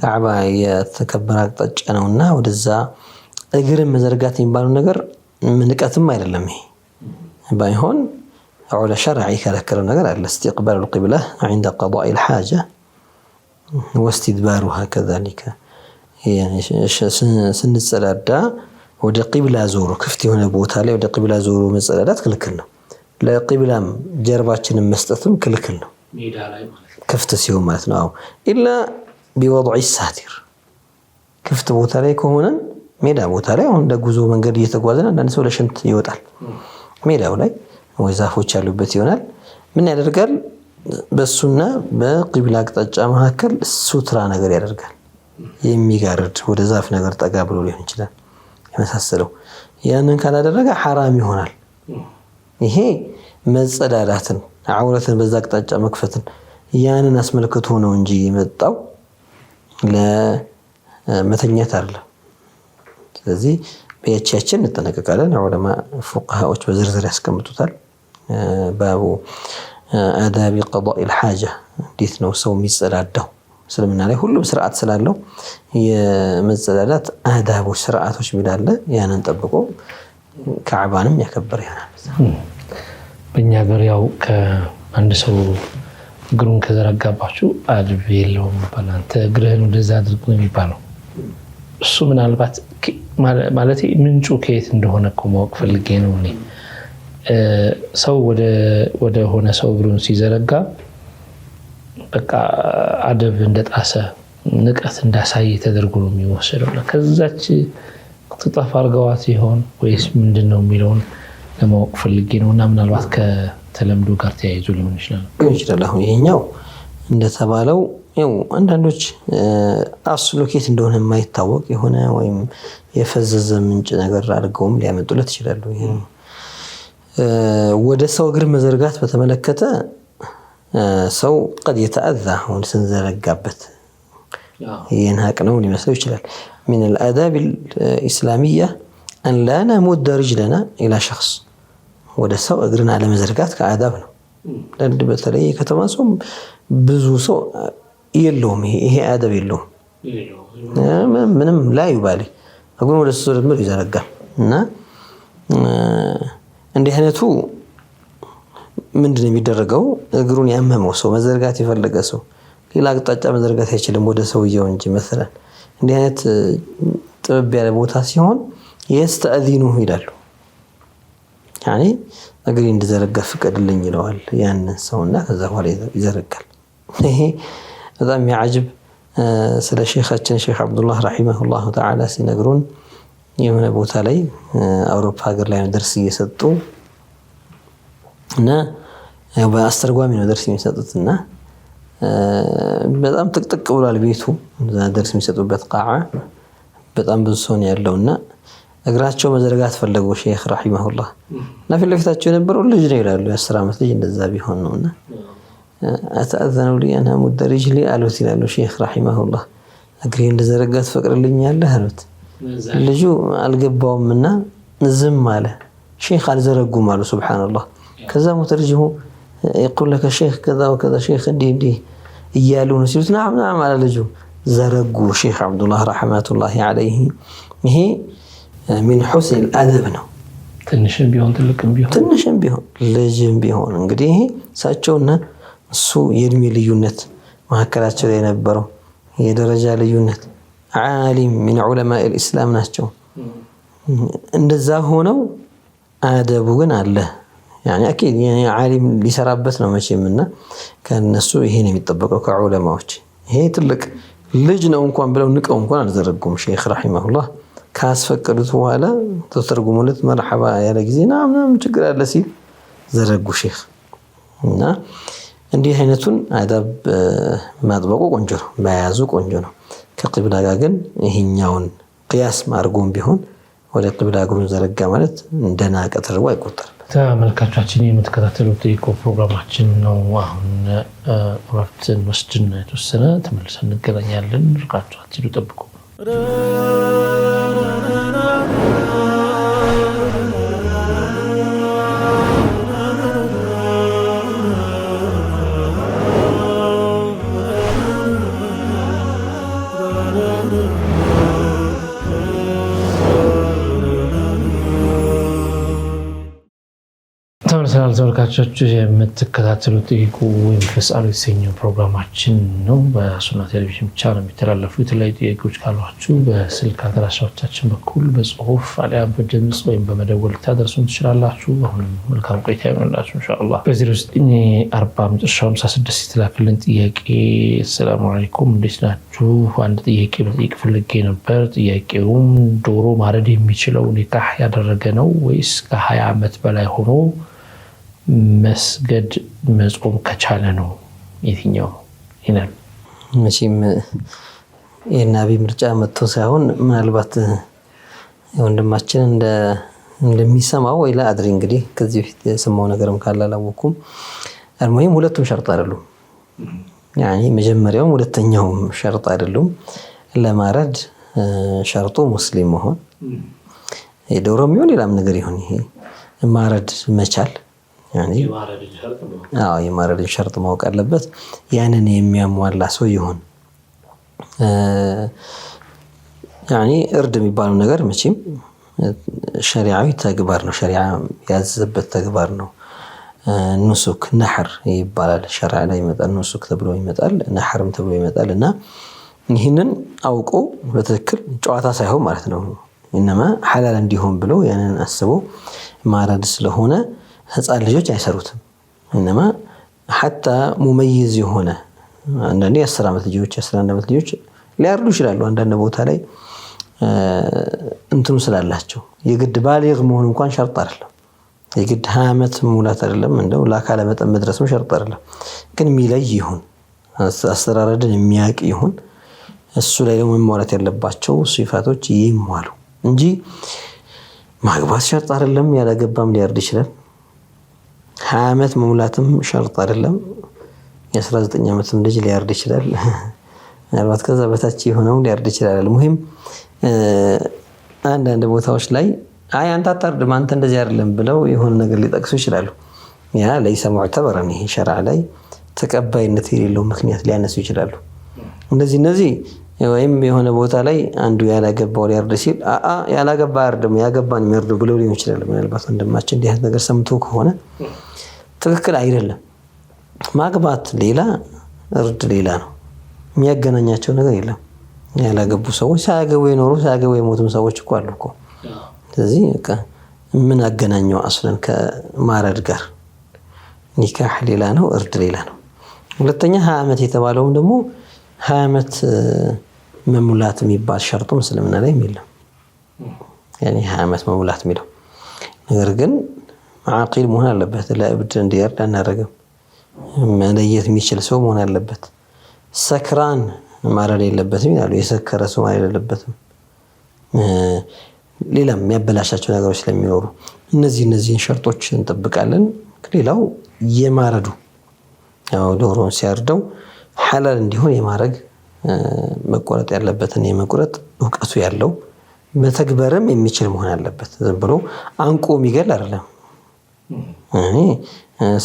ካባ የተከበረ አቅጣጫ ነውና ወደዛ እግርን መዘርጋት የሚባለው ነገር ምንቀትም አይደለም። ይሄ ባይሆን አውለ ሸርዒ ከለከለው ነገር አለ። استقبال القبلة عند قضاء الحاجة واستدبارها كذلك يعني ስንጸዳዳ ወደ ቂብላ ዞሮ ክፍት የሆነ ቦታ ላይ ወደ ቂብላ ዞሮ መጸዳዳት ክልክል ነው። ለቂብላም ጀርባችንን መስጠትም ክልክል ነው ሜዳ ላይ ማለት ክፍት ሲሆን ማለት ነው። ኢላ بوضع الساتر ክፍት ቦታ ላይ ከሆነ ሜዳ ቦታ ላይ አሁን ለጉዞ መንገድ እየተጓዘን አንዳንድ ሰው ለሽንት ይወጣል ሜዳው ላይ ወይ ዛፎች ያሉበት ይሆናል። ምን ያደርጋል? በሱና በቂብላ አቅጣጫ መካከል ሱትራ ነገር ያደርጋል። የሚጋርድ ወደ ዛፍ ነገር ጠጋ ብሎ ሊሆን ይችላል የመሳሰለው። ያንን ካላደረገ ሐራም ይሆናል። ይሄ መጸዳዳትን አውረትን በዛ አቅጣጫ መክፈትን ያንን አስመልክቶ ነው እንጂ የመጣው ለመተኛት አይደለም። ስለዚህ በያቻችን እንጠነቀቃለን። ዑለማ ፉቃሃዎች በዝርዝር ያስቀምጡታል። ባቡ አዳቢ ቀዳኢ الحاجة እንዴት ነው ሰው የሚጸዳዳው? እስልምና ላይ ሁሉም ስርዓት ስላለው የመጸዳዳት አዳቦች ስርዓቶች ሚላለ ያንን ጠብቆ ካዕባንም ያከበር ይሆናል።
በእኛ ሀገር ያው ከአንድ ሰው እግሩን ከዘረጋባችሁ አድብ የለውም ይባላል። አንተ እግርህን ወደዛ አድርጎ የሚባለው እሱ ምናልባት ማለት ምንጩ ከየት እንደሆነ እኮ ማወቅ ፈልጌ ነው። እኔ ሰው ወደ ሆነ ሰው እግሩን ሲዘረጋ በቃ አደብ እንደጣሰ ንቀት እንዳሳየ ተደርጎ ነው የሚወሰደው። ከዛች ትጠፋ አርገዋት ይሆን ወይስ ምንድነው የሚለውን ለማወቅ ፈልጌ ነውና ምናልባት ከተለምዶ ጋር ተያይዞ ሊሆን ይችላል።
አሁን ይሄኛው እንደተባለው ያው አንዳንዶች አስሉ ከየት እንደሆነ የማይታወቅ የሆነ ወይም የፈዘዘ ምንጭ ነገር አድርገውም ሊያመጡለት ይችላሉ። ይሄ ወደ ሰው እግር መዘርጋት በተመለከተ ሰው قد يتأذى ونسنزرقابت ينهاك نون يمثل يشلال من الآداب الإسلامية أن لا نمد رجلنا إلى شخص وده سو أقرنا على مزرقات كآدابنا لأن بتلاقي كتماسهم بزو سو يلوم هي آداب يلوم منهم لا يبالي أقول وده السورة مر يزرقا عندي هنا تو ምንድነው የሚደረገው? እግሩን ያመመው ሰው መዘርጋት የፈለገ ሰው ሌላ አቅጣጫ መዘርጋት አይችልም ወደ ሰውየው እንጂ مثلا እንዲህ አይነት ጥበብ ያለ ቦታ ሲሆን يستأذنه ይላሉ። يعني እግሬ እንድዘረጋ ፍቀድልኝ ይለዋል ያንን ሰውና ከዛ በኋላ ይዘረጋል። ይሄ በጣም የሚያጅብ ስለ ሼኻችን ሼኽ አብዱላህ ረሂመሁላህ ተዓላ ሲነግሩን የሆነ ቦታ ላይ አውሮፓ ሀገር ላይ ደርስ እየሰጡ እና በአስተርጓሚ ነው ደርስ የሚሰጡትና በጣም ጥቅጥቅ ብሏል ቤቱ እዛ ደርስ የሚሰጡበት ቃዓ በጣም ብዙ ሰው ነው ያለውና እግራቸው መዘርጋት ፈለጉ ሼኽ ረሂመሁላህ እና ፊት ለፊታቸው የነበረው ልጅ ነው ይላሉ የ10 ዓመት ልጅ እንደዛ ቢሆን ነውና አተአዘኑ ሊ አና ሙድ ሪጅሊ አሉት ይላሉ ሼኽ ረሂመሁላህ እግሬ እንደዘረጋት ፈቅድልኛለህ አሉት። ልጁ አልገባውምና ዝም አለ። ሼኽ አልዘረጉም አሉ ሱብሃንአላህ። كذا مترجم يقول لك الشيخ كذا وكذا شيخ دي እያሉን ሲሉት نعم على ልጁ ዘረጉ ሼኽ አብዱላህ ረህመቱላሂ ዐለይሂ። ይሄ من حسن الادب ነው።
ትንሽም ቢሆን ልጅም ቢሆን እንግዲህ ሳቸውና እሱ የእድሜ ልዩነት መካከላቸው ላይ የነበረው የደረጃ ልዩነት ዓሊም من علماء الاسلام ናቸው። እንደዛ ሆነው አደቡ ግን አለ يعني اكيد يعني عالم ሊሰራበት ነው መቼምና ከነሱ ይሄን የሚጠበቀው ከዑለማዎች ይሄ ትልቅ ልጅ ነው እንኳን ብለው ንቀው እንኳን አልዘረጉም። ሼኽ ረሂመሁላህ ካስፈቀዱት በኋላ ተተርጉሙለት መርሐባ ያለ ጊዜ ምናምን ችግር አለ ሲል ዘረጉ ሼኽ እና
እንዲህ አይነቱን አዳብ ማጥበቁ ቆንጆ ነው፣ መያዙ ቆንጆ ነው። ከቂብላ ጋር ግን ይሄኛውን ቅያስ ማርጎም ቢሆን ወደ ቂብላ እግሩን ዘረጋ ማለት እንደናቀ ተደርጎ አይቆጠርም።
ተመልካቾቻችን የምትከታተሉት የኢኮ ፕሮግራማችን ነው። አሁን እረፍትን ወስድን የተወሰነ ተመልሰን እንገናኛለን። ርቃችሁ አትሂዱ፣ ጠብቁ። ተመልሰናል። ተመልካቾች የምትከታተሉት ጠይቁ ወይም ፈስአሉ የተሰኘው ፕሮግራማችን ነው። በሱና ቴሌቪዥን ብቻ ነው የሚተላለፉ። የተለያዩ ጥያቄዎች ካሏችሁ በስልክ አድራሻዎቻችን በኩል በጽሁፍ አሊያም በድምፅ ወይም በመደወል ልታደርሱን ትችላላችሁ። አሁንም መልካም ቆይታ ይሆንላችሁ ኢንሻአላህ። በ094056 የተላከልን ጥያቄ ሰላም አለይኩም እንዴት ናችሁ? አንድ ጥያቄ መጠየቅ ፈልጌ ነበር። ጥያቄውም ዶሮ ማረድ የሚችለው ኒካህ ያደረገ ነው ወይስ ከ20 ዓመት በላይ ሆኖ መስገድ መጾም ከቻለ ነው? የትኛው ይላል?
መቼም የናቢ ምርጫ መጥቶ ሳይሆን ምናልባት ወንድማችን እንደሚሰማው ወይ ለአድሪ እንግዲህ ከዚህ በፊት የሰማው ነገርም ካለ አላወኩም። አልሙሂም ሁለቱም ሸርጥ አይደሉም። ያኒ መጀመሪያውም ሁለተኛውም ሸርጥ አይደሉም። ለማረድ ሸርጡ ሙስሊም መሆን፣ የዶሮም ይሁን ሌላም ነገር ይሁን ይሄ ማረድ መቻል የማረድን ሸርጥ ማወቅ አለበት። ያንን የሚያሟላ ሰው ይሁን። ያኒ እርድ የሚባለው ነገር መቼም ሸሪዓዊ ተግባር ነው። ሸሪዓ ያዘዘበት ተግባር ነው። ኑሱክ ነህር ይባላል። ሸሪዓ ላይ ይመጣል። ኑሱክ ተብሎ ይመጣል፣ ነህርም ተብሎ ይመጣል። እና ይህንን አውቆ በትክክል ጨዋታ ሳይሆን ማለት ነው ኢነማ ሐላል እንዲሆን ብለው ያንን አስበው ማረድ ስለሆነ ህፃን ልጆች አይሰሩትም። ኢነማ ሐታ ሙመይዝ የሆነ አንዳንዴ 10 ዓመት ልጆች 11 ዓመት ልጆች ሊያርዱ ይችላሉ። አንዳንድ ቦታ ላይ እንትኑ ስላላቸው የግድ ባሊግ መሆን እንኳን ሸርጥ አይደለም። የግድ 20 ዓመት ሙላት አይደለም። እንደው ለአካለ መጠን መድረስም ሸርጥ አይደለም። ግን የሚለይ ይሁን፣ አስተራረድን የሚያውቅ ይሁን። እሱ ላይ ደግሞ መሟላት ያለባቸው ሲፋቶች ይሟሉ እንጂ ማግባት ሸርጥ አይደለም። ያላገባም ሊያርድ ይችላል። 20 ዓመት መሙላትም ሸርጥ አይደለም። የ19 ዓመትም ልጅ ሊያርድ ይችላል። ምናልባት ከዛ በታች የሆነው ሊያርድ ይችላል። ሙሂም አንዳንድ ቦታዎች ላይ አይ አንተ አታርድም አንተ እንደዚህ አይደለም ብለው የሆነ ነገር ሊጠቅሱ ይችላሉ። ያ ለይሰ ሙዕተበረን ይሄ ሸርዓ ላይ ተቀባይነት የሌለው ምክንያት ሊያነሱ ይችላሉ። እነዚህ ወይም የሆነ ቦታ ላይ አንዱ ያላገባው ሊያርድ ሲል ያላገባ አይደለም ያገባን የሚያርዱ ብለው ሊሆን ይችላል። ምናልባት ወንድማችን እንዲህ ነገር ሰምቶ ከሆነ ትክክል አይደለም። ማግባት ሌላ እርድ ሌላ ነው። የሚያገናኛቸው ነገር የለም። ያላገቡ ሰዎች ሳያገቡ የኖሩ ሳያገቡ የሞቱም ሰዎች እኮ አሉ እኮ። ስለዚህ በቃ ምን አገናኘው አስለን ከማረድ ጋር? ኒካህ ሌላ ነው፣ እርድ ሌላ ነው። ሁለተኛ 20 ዓመት የተባለውም ደግሞ 20 ዓመት መሙላት የሚባል ሸርጡም እስልምና ላይ የለም። ያኔ 20 ዓመት መሙላት የሚለው ነገር ግን ዓቂል መሆን አለበት። ለእብድ እንዲያርድ አናደርግም። መለየት የሚችል ሰው መሆን አለበት። ሰክራን ማረድ የለበትም ይላሉ። የሰከረ ሰው ማረድ የለበትም። ሌላም የሚያበላሻቸው ነገሮች ስለሚኖሩ እነዚህን ሸርጦች እንጠብቃለን። ሌላው የማረዱ ያው ዶሮን ሲያርደው ሐላል እንዲሆን የማረግ መቆረጥ ያለበትን የመቁረጥ እውቀቱ ያለው መተግበርም የሚችል መሆን አለበት። ዝም ብሎ አንቆ የሚገል አይደለም።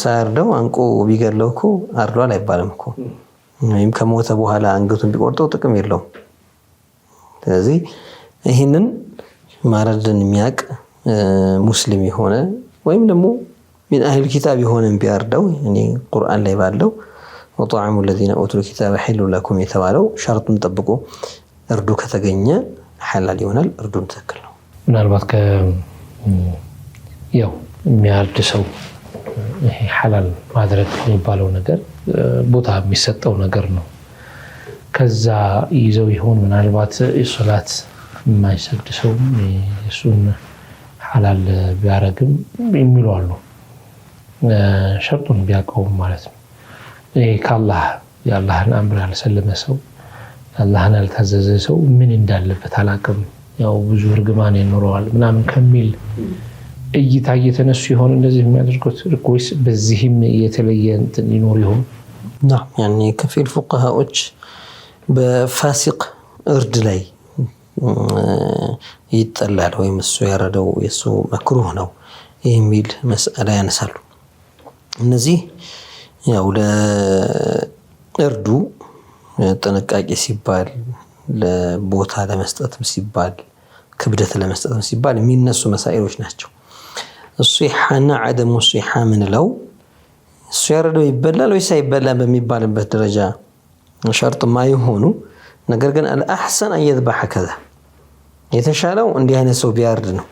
ሳያርደው አንቆ ቢገለው እኮ አርዷል አይባልም እኮ። ወይም ከሞተ በኋላ አንገቱን ቢቆርጠው ጥቅም የለውም። ስለዚህ ይህንን ማረድን የሚያቅ ሙስሊም የሆነ ወይም ደግሞ ሚን አህል ኪታብ የሆነን ቢያርደው እኔ ቁርአን ላይ ባለው ወጣዕሙ الذين اوتوا الكتاب حل لكم የተባለው ሸርጡን ጠብቆ እርዱ ከተገኘ ሐላል ይሆናል። እርዱም ትክክል ነው።
ምናልባት ያው የሚያርድ ሰው ይሄ ሐላል ማድረግ የሚባለው ነገር ቦታ የሚሰጠው ነገር ነው። ከዛ ይዘው ይሆን ምናልባት ሶላት የማይሰግድ ሰው እሱን ሐላል ቢያረግም የሚሉ አሉ። ሸርጡን ቢያውቀው ማለት ነው። ከአላህ የአላህን አምር ያልሰለመ ሰው አላህን ያልታዘዘ ሰው ምን እንዳለበት አላቅም ያው ብዙ እርግማን ይኖረዋል ምናምን ከሚል እይታ እየተነሱ ይሆን እንደዚህ የሚያደርጉት ወይስ በዚህም የተለየ እንትን ይኖር ይሆን?
نعم يعني كفيل فقهاءዎች በፋሲቅ እርድ ላይ ይጠላል ወይም እሱ ያረደው የሱ መክሩህ ነው የሚል መስአላ ያነሳሉ። እነዚህ ያው ለእርዱ ጥንቃቄ ሲባል ለቦታ ለመስጠትም ሲባል ክብደት ለመስጠትም ሲባል የሚነሱ መሳኢሎች ናቸው። الصحة عدم الصحة من لو السيارة يبلل ويسا يبلل بميبالበት ደረጃ شرط ما يهونو ነገር ግን الأحسن أن يذبح كذا የተሻለው እንዲህ አይነት ሰው ቢያርድ ነው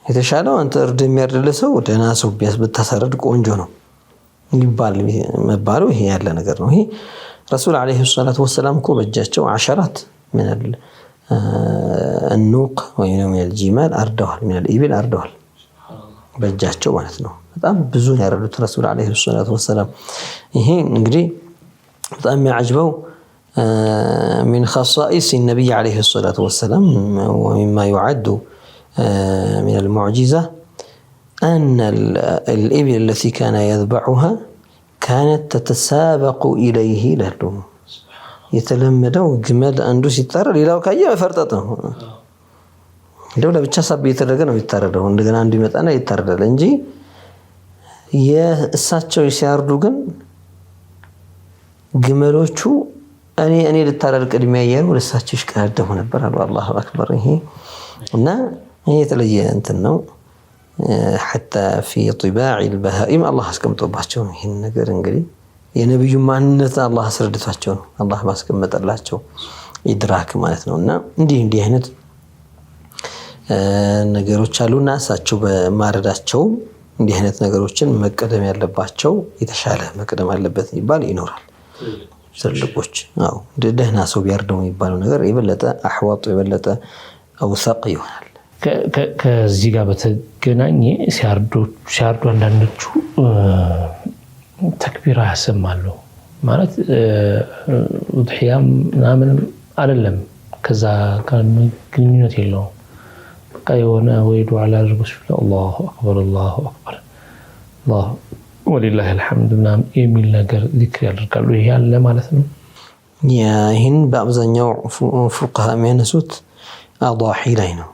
የተሻለው አንተ እርድ የሚያርድ ሰው ደህና ሰው ብታሳርድ ቆንጆ ነው ይባል መባሉ ይሄ ያለ ነገር ነው። ይሄ ረሱል አለይሂ ሰላቱ ወሰለም እኮ በእጃቸው عشرات من النوق ወይም الجمال አርደዋል من الإبل አርደዋል በእጃቸው ማለት ነው። በጣም ብዙ ያረዱት ረሱል አለይሂ ሰላቱ ወሰለም። ይሄ እንግዲህ በጣም የሚያጅበው من خصائص النبي عليه الصلاة والسلام ومما يعد من المعجزة أن الإبل التي كان يذبحها كانت تتسابق إليه لهم يتلمدوا جمال أندوس يتطرر إلى وكاية فرطته لولا بتشاسب يتردد ነው ይታረደው እንደገና አንዱ ይመጣና ይታረዳል እንጂ የእሳቸው ሲያርዱ ግን ግመሎቹ እኔ ልታረድ ቅድሚያ ያያሉ ለእሳቸው ይሽቀዳደሙ ነበር አሉ። አላሁ አክበር። ይሄ እና ይሄ የተለየ እንትን ነው። حتى في طباع البهائم الله አስቀምጦባቸው ነው ይሄን ነገር እንግዲህ የነብዩ ማንነት አላህ አስረድቷቸው ነው አላህ ባስቀመጠላቸው ኢድራክ ማለት ነውና እንዲህ አይነት ነገሮች አሉና እሳቸው በማረዳቸው እንዲህ አይነት ነገሮችን መቀደም ያለባቸው የተሻለ መቀደም አለበት ይባል ይኖራል። ትልቆች አው ደህና ሰው ቢያርደው የሚባለው ነገር የበለጠ አህዋጥ የበለጠ አውሳቅ ይሆናል። ከዚህ ጋር በተገናኘ ሲያርዱ አንዳንዶቹ ተክቢራ ያሰማሉ ማለት ኡድሂያም ምናምን አይደለም ከዛ ጋር ግንኙነት የለውም። የሆነ ወይ ዱዓ ላድርጉስ አላሁ አክበር አላሁ አክበር አላሁ ወሊላሂ አልሐምድ ምናምን የሚል ነገር ዚክር ያደርጋሉ። ይሄ ያለ ማለት ነው። ይህን በአብዛኛው ፉቅሃ የሚያነሱት አዳሒ ላይ ነው።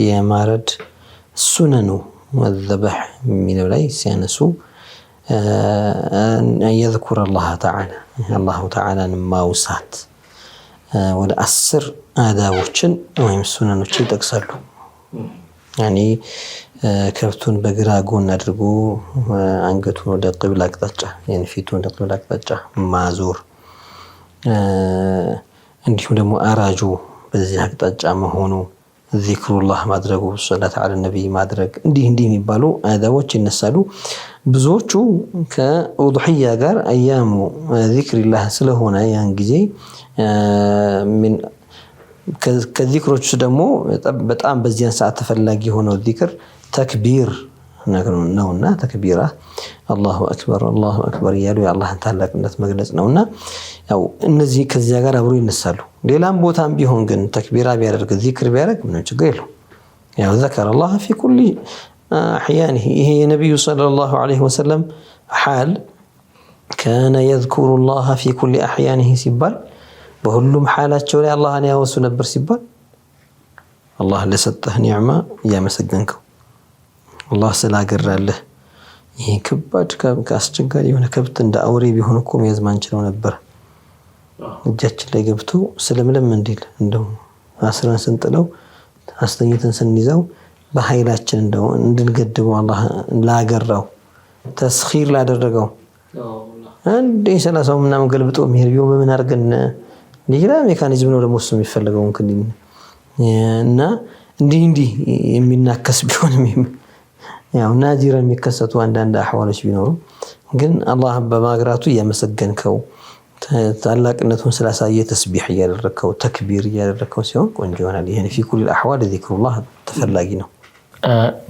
የማረድ ሱነኑ ወዘበሕ የሚለው ላይ ሲያነሱ يذكر الله تعالى الله تعالى ማውሳት ወደ 10 አዳቦችን ወይም ሱነኖችን ይጠቅሳሉ። يعني ከብቱን በግራ ጎን አድርጎ አንገቱን ወደ ቂብላ አቅጣጫ يعني ፊቱን ወደ ቂብላ አቅጣጫ ማዞር እንዲሁም ደግሞ አራጁ በዚህ አቅጣጫ መሆኑ ዚክሩላህ ማድረጉ ሰላት አለ ነብይ ማድረግ እንዲህ የሚባሉ አዳቦች ይነሳሉ። ብዙዎቹ ከኡድሂያ ጋር አያሙ ዚክሪላህ ስለሆነ ያን ጊዜ ምን ከዚክሮቹ ደግሞ በጣም በዚያን ሰዓት ተፈላጊ ሆነው ዚክር ተክቢር ነውና ተክቢራ አላሁ አክበር ያሉ የአላህን ታላቅነት መግለጽ ነውና ያው እነዚህ ከዚያ ጋር አብሮ ይነሳሉ። ሌላም ቦታም ቢሆን ግን ተክቢራ ቢያደርግ ዚክር ቢያደርግ ምንም ችግር የለውም። ያው ذكر الله في كل احيانه ይሄ የነብዩ ሰለላሁ ዐለይሂ ወሰለም حال كان يذكر الله في كل احيانه ሲባል በሁሉም حالቸው ላይ አላህን ያወሱ ነበር ሲባል አላህ ለሰጠህ ኒዕማ ያመሰግንከው አላህ ስላገራለህ ይሄ ከባድ ከአስቸጋሪ የሆነ ከብት እንደ አውሬ ቢሆን እኮ መያዝ ማንችለው ነበር እጃችን ላይ ገብቶ ስለምለም እንዲል እንደው አስረን ስንጥለው አስተኝተን ስንይዘው በኃይላችን እንደው እንድንገድበው አላህ ላገራው ተስኺር ላደረገው አንዴ ሰላሳው ምናምን ገልብጦ የሚሄድው በምን አድርገን ሌላ ሜካኒዝም ነው ደግሞ እሱ የሚፈልገው እንግዲህ እና እንዲህ የሚናከስ ቢሆንም ያው ናዲራ የሚከሰቱ አንዳንድ አህዋሎች ቢኖሩ ግን አላህ በማግራቱ ያመሰገንከው ታላቅነቱን ስላሳየ ተስቢህ ያደረከው ተክቢር ያደረከው ሲሆን ቆንጆ ይሆናል። ይሄን في كل الاحوال ذكر الله ተፈላጊ ነው።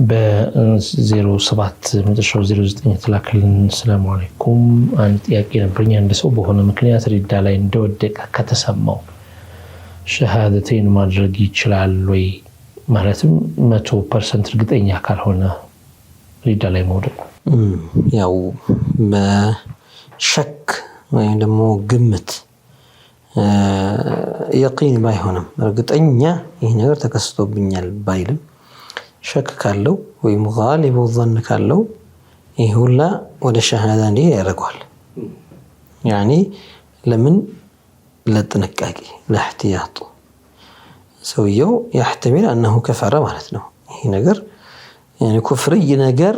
በ0709 ተላከልን። ሰላም አለይኩም አንድ ጥያቄ ነበርኝ። አንድ ሰው በሆነ ምክንያት ሪዳ ላይ እንደወደቀ ከተሰማው ሸሃደተይን ማድረግ ይችላል ወይ? ማለትም 100% እርግጠኛ ካልሆነ ሪዳ ላይ መውደቁ
ያው በሸክ ወይም ደግሞ ግምት የቂን ባይሆንም እርግጠኛ ይሄ ነገር ተከስቶብኛል ባይልም ሸክ ካለው ወይም ጋሊቡ ظن ካለው ይሄ ሁላ ወደ ሸሃዳ እንዲህ ያደርገዋል። ያኒ ለምን ለጥንቃቄ ለእህቲያጥ ሰውየው ያህተሚል أنه كفر ማለት ነው። ይሄ ነገር يعني ኩፍርይ ነገር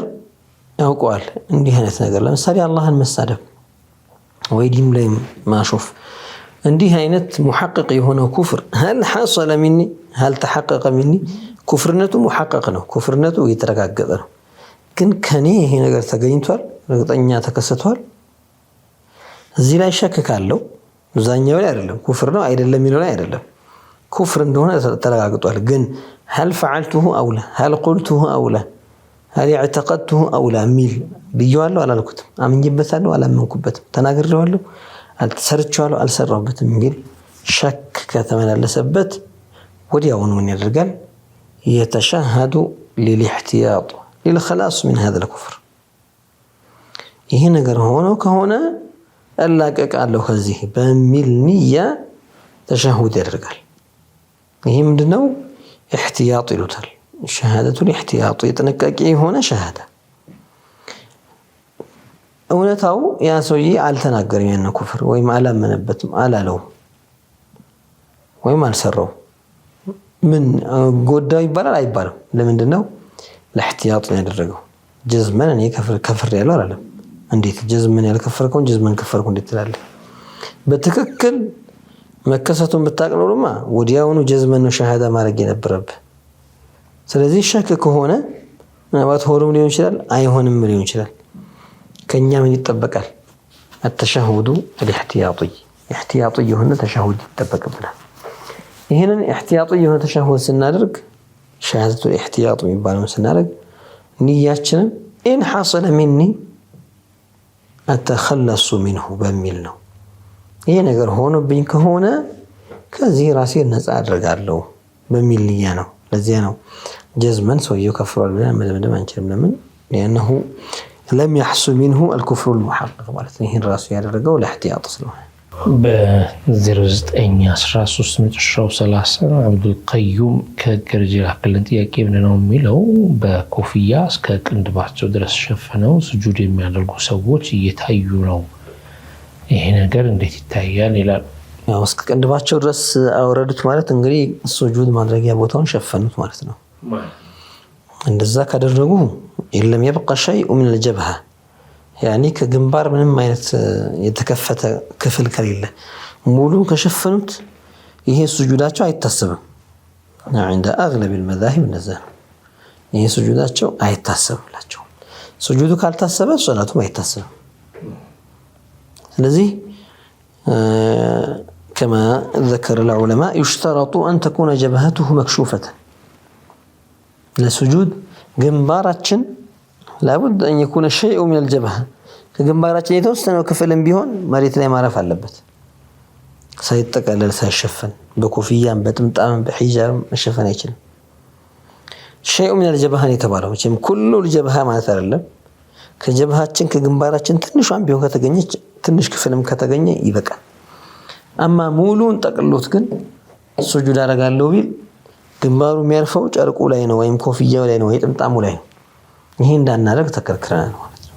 ያውቀዋል። እንዲህ አይነት ነገር ለምሳሌ አላህን መሳደብ ወይ ዲም ላይ ማሾፍ እንዲህ አይነት محقق የሆነ ኩፍር هل حصل مني هل تحقق مني ኩፍርነቱ محقق ነው። ኩፍርነቱ የተረጋገጠ ነው። ግን ከኔ ይሄ ነገር ተገኝቷል እርግጠኛ ተከስቷል እዚህ ላይ ሸክ ካለው ዛኛው ላይ አይደለም ኩፍር ነው አይደለም የሚለው ላይ አይደለም ኩፍር እንደሆነ ተረጋግጧል። ግን هل فعلته او لا هل قلته او لا هل اعتقدته او لا ሚል ብየዋለሁ አላልኩትም አምኜበታለሁ አላመንኩበትም ተናግሬዋለሁ አልተሰርቻለሁ አልሰራሁበትም ሚል ሸክ ከተመላለሰበት ወዲያውኑ ምን ያደርጋል? يتشهد للاحتياط للخلاص من هذا الكفر ይሄ ነገር ሆኖ ከሆነ አላቀቃለሁ ከዚህ በሚል ንያ ተሸሁድ ያደርጋል። ይሄ ምንድነው? احتياط ይሉታል። ሸሃደቱ الاحتياط የጥንቃቄ የሆነ ሸሃዳ እውነታው ያ ሰውዬ አልተናገረም ያን ኩፍር ወይም አላመነበትም አላለው ወይም አልሰራው ምን ጎዳው ይባላል አይባልም። ለምንድነው? ለእህቲያጥ ያደረገው ጀዝመን እኔ ከፍር ያለው አይደለም። እንዴት ጀዝመን ያልከፈርከው ጀዝመን ከፈርኩ እንዴት ትላለህ? በትክክል መከሰቱን ብታቀርቡማ ወዲያውኑ ጀዝመን ነው ሸሃዳ ማድረግ የነበረብህ። ስለዚህ ሸክ ከሆነ ምናልባት ሆኖም ሊሆን ይችላል አይሆንም ሊሆን ይችላል። ከኛ ምን ይጠበቃል? التشهد الاحتياطي احتياطي የሆነ ተሸሁድ ይጠበቅብናል። ይሄንን احتياطي የሆነ ተሸሁድ ስናደርግ ሸሃደቱ الاحتياط የሚባለውን ስናደርግ ንያችንን إن حصل مني أتخلص منه በሚል ነው። ይሄ ነገር ሆኖብኝ ከሆነ ከዚህ ራሴን ነፃ አደርጋለሁ በሚል ንያ ነው። ለዚያ ነው ጀዝመን ሰውየው ከፍሯል ብለን መደምደም አንችልም። ለምን? لأنه لم يحصل منه الكفر المحقق ማለት ነው። ይሄን ራሱ ያደረገው ለእህቲያጥ ስለሆነ
በ091330 አብዱል ቀዩም ከገርጂ ላከልን ጥያቄ ምንድነው የሚለው በኮፍያ እስከ ቅንድባቸው ድረስ ሸፈነው ስጁድ የሚያደርጉ ሰዎች እየታዩ ነው። ይሄ ነገር እንዴት ይታያል ይላል።
ያው እስከ ቅንድባቸው ድረስ አወረዱት ማለት እንግዲህ ስጁድ ማድረጊያ ቦታውን ሸፈኑት ማለት ነው። እንደዛ ካደረጉ የለም يبقى شيء من الجبهة يعني ከግንባር ምንም አይነት የተከፈተ ክፍል ከሌለ ሙሉ ከሸፈኑት ይሄ ስጁዳቸው አይታሰብም። عند اغلب المذاهب እንደዛ ነው። ይሄ ስጁዳቸው አይታሰብላቸው። ስጁዱ ካልታሰበ ሶላቱም አይታሰብም። ስለዚህ كما ذكر العلماء يشترط أن تكون جبهته مكشوفة للسجود ግንባራችን لابد أن يكون شيء من الجبهة ከግንባራችን የተወሰነው ክፍልም ቢሆን መሬት ላይ ማረፍ አለበት። ሳይጠቀለል ሳይሸፈን በኮፍያም በጥምጣምም በሂጃብም መሸፈን አይችልም። شيء من الجبهة የተባለው መቼም كل الجبهة ማለት አይደለም። ከጀብሃችን ከግንባራችን ትንሿን ቢሆን ከተገኘች ትንሽ ክፍልም ከተገኘ ይበቃል። አማ ሙሉን ጠቅሎት ግን ስጁድ አደርጋለሁ ቢል ግንባሩ የሚያርፈው ጨርቁ ላይ ነው ወይም ኮፍያው ላይ ነው ወይ ጥምጣሙ ላይ ነው። ይሄ እንዳናደርግ ተከልክለናል ማለት ነው።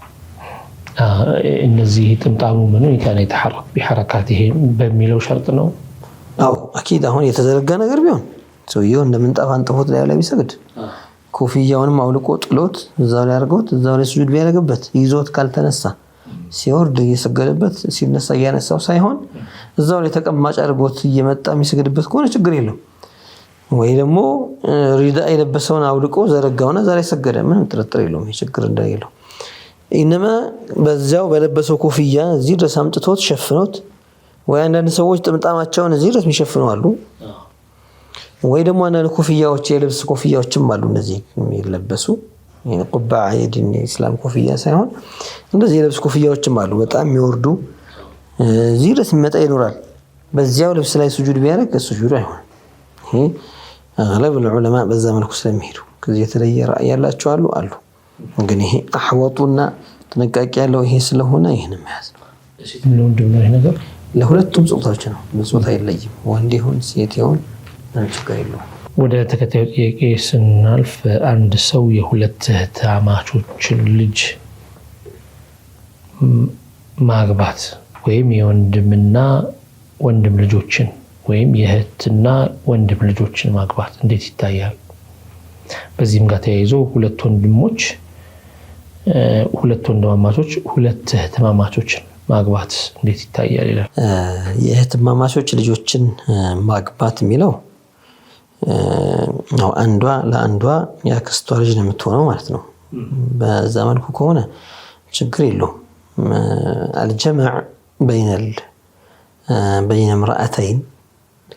እነዚህ ጥምጣሙ ምን ይካነ የተሐረክ በሐረካት ይሄ በሚለው ሸርጥ ነው።
አው አኪድ አሁን የተዘረጋ ነገር ቢሆን ሰውየው እንደምንጣፍ አንጥፎት ላይ ቢሰግድ ኮፍያውንም አውልቆ ጥሎት እዛው ላይ አድርጎት እዛው ላይ ስጁድ ቢያደርግበት ይዞት ካልተነሳ ሲወርድ እየሰገደበት ሲነሳ ያነሳው ሳይሆን እዛው ላይ ተቀማጭ አድርጎት እየመጣ የሚሰግድበት ከሆነ ችግር የለውም። ወይ ደግሞ ሪዳ የለበሰውን አውልቆ ዘረጋውና ዛሬ ሰገደ ምንም ጥርጥር የለውም። ይሄ ችግር እንደሌለው ኢነማ በዛው በለበሰው ኮፍያ እዚህ ድረስ አምጥቶት ሸፍኖት ወይ አንዳንድ ሰዎች ጥምጣማቸውን እዚህ ድረስ የሚሸፍኑ አሉ። ወይ ደግሞ አንዳንድ ኮፍያዎች የልብስ ኮፍያዎችም አሉ እነዚህ የሚለበሱ ቁባ የዲን የእስላም ኮፍያ ሳይሆን እንደዚህ የልብስ ኮፍያዎችም አሉ በጣም የሚወርዱ እዚህ ድረስ የሚመጣ ይኖራል በዚያው ልብስ ላይ ስጁድ ቢያደርግ ስጁድ አይሆንም ይሄ አግለብ العلماء በዛ መልኩ ስለሚሄዱ ከዚህ የተለየ ራእይ ያላቸው አሉ ግን ይሄ አህወጡና ጥንቃቄ ያለው ይሄ ስለሆነ ይሄንም ያዝ ነው
ለወንድም ነው ይሄ ነገር
ለሁለቱም ጾታዎች ነው ጾታ አይለይም ወንድ ይሁን ሴት ይሁን ችግር የለውም
ወደ ተከታዩ ጥያቄ ስናልፍ አንድ ሰው የሁለት እህትማማቾችን ልጅ ማግባት ወይም የወንድምና ወንድም ልጆችን ወይም የእህትና ወንድም ልጆችን ማግባት እንዴት ይታያል? በዚህም ጋር ተያይዞ ሁለት ወንድማማቾች ሁለት እህትማማቾችን ማግባት እንዴት ይታያል ይላል።
የእህትማማቾች ልጆችን ማግባት የሚለው አንዷ ለአንዷ ያክስቷ ልጅ ነው የምትሆነው ማለት ነው። በዛ መልኩ ከሆነ ችግር የለውም። አልጀማዕ በይነ ምርአተይን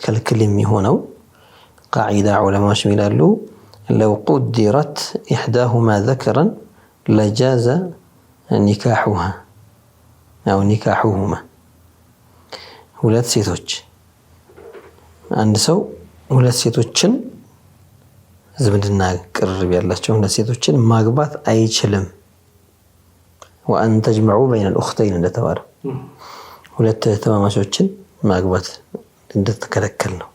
ክልክል የሚሆነው ቃዒዳ ዑለማዎች ይላሉ ለው ቁድረት ኢሕዳሁማ ዘከረን ለጃዘ ኒካሑሃ አው ኒካሑሁማ ሁለት ሴቶች አንድ ሰው ሁለት ሴቶችን ዝምድና ቅርብ ያላቸው ሁለት ሴቶችን ማግባት አይችልም። ወአን ተጅመዑ በይነ الأختين እንደተባለው ሁለት እህትማማቾችን ማግባት እንደተከለከለ ነው።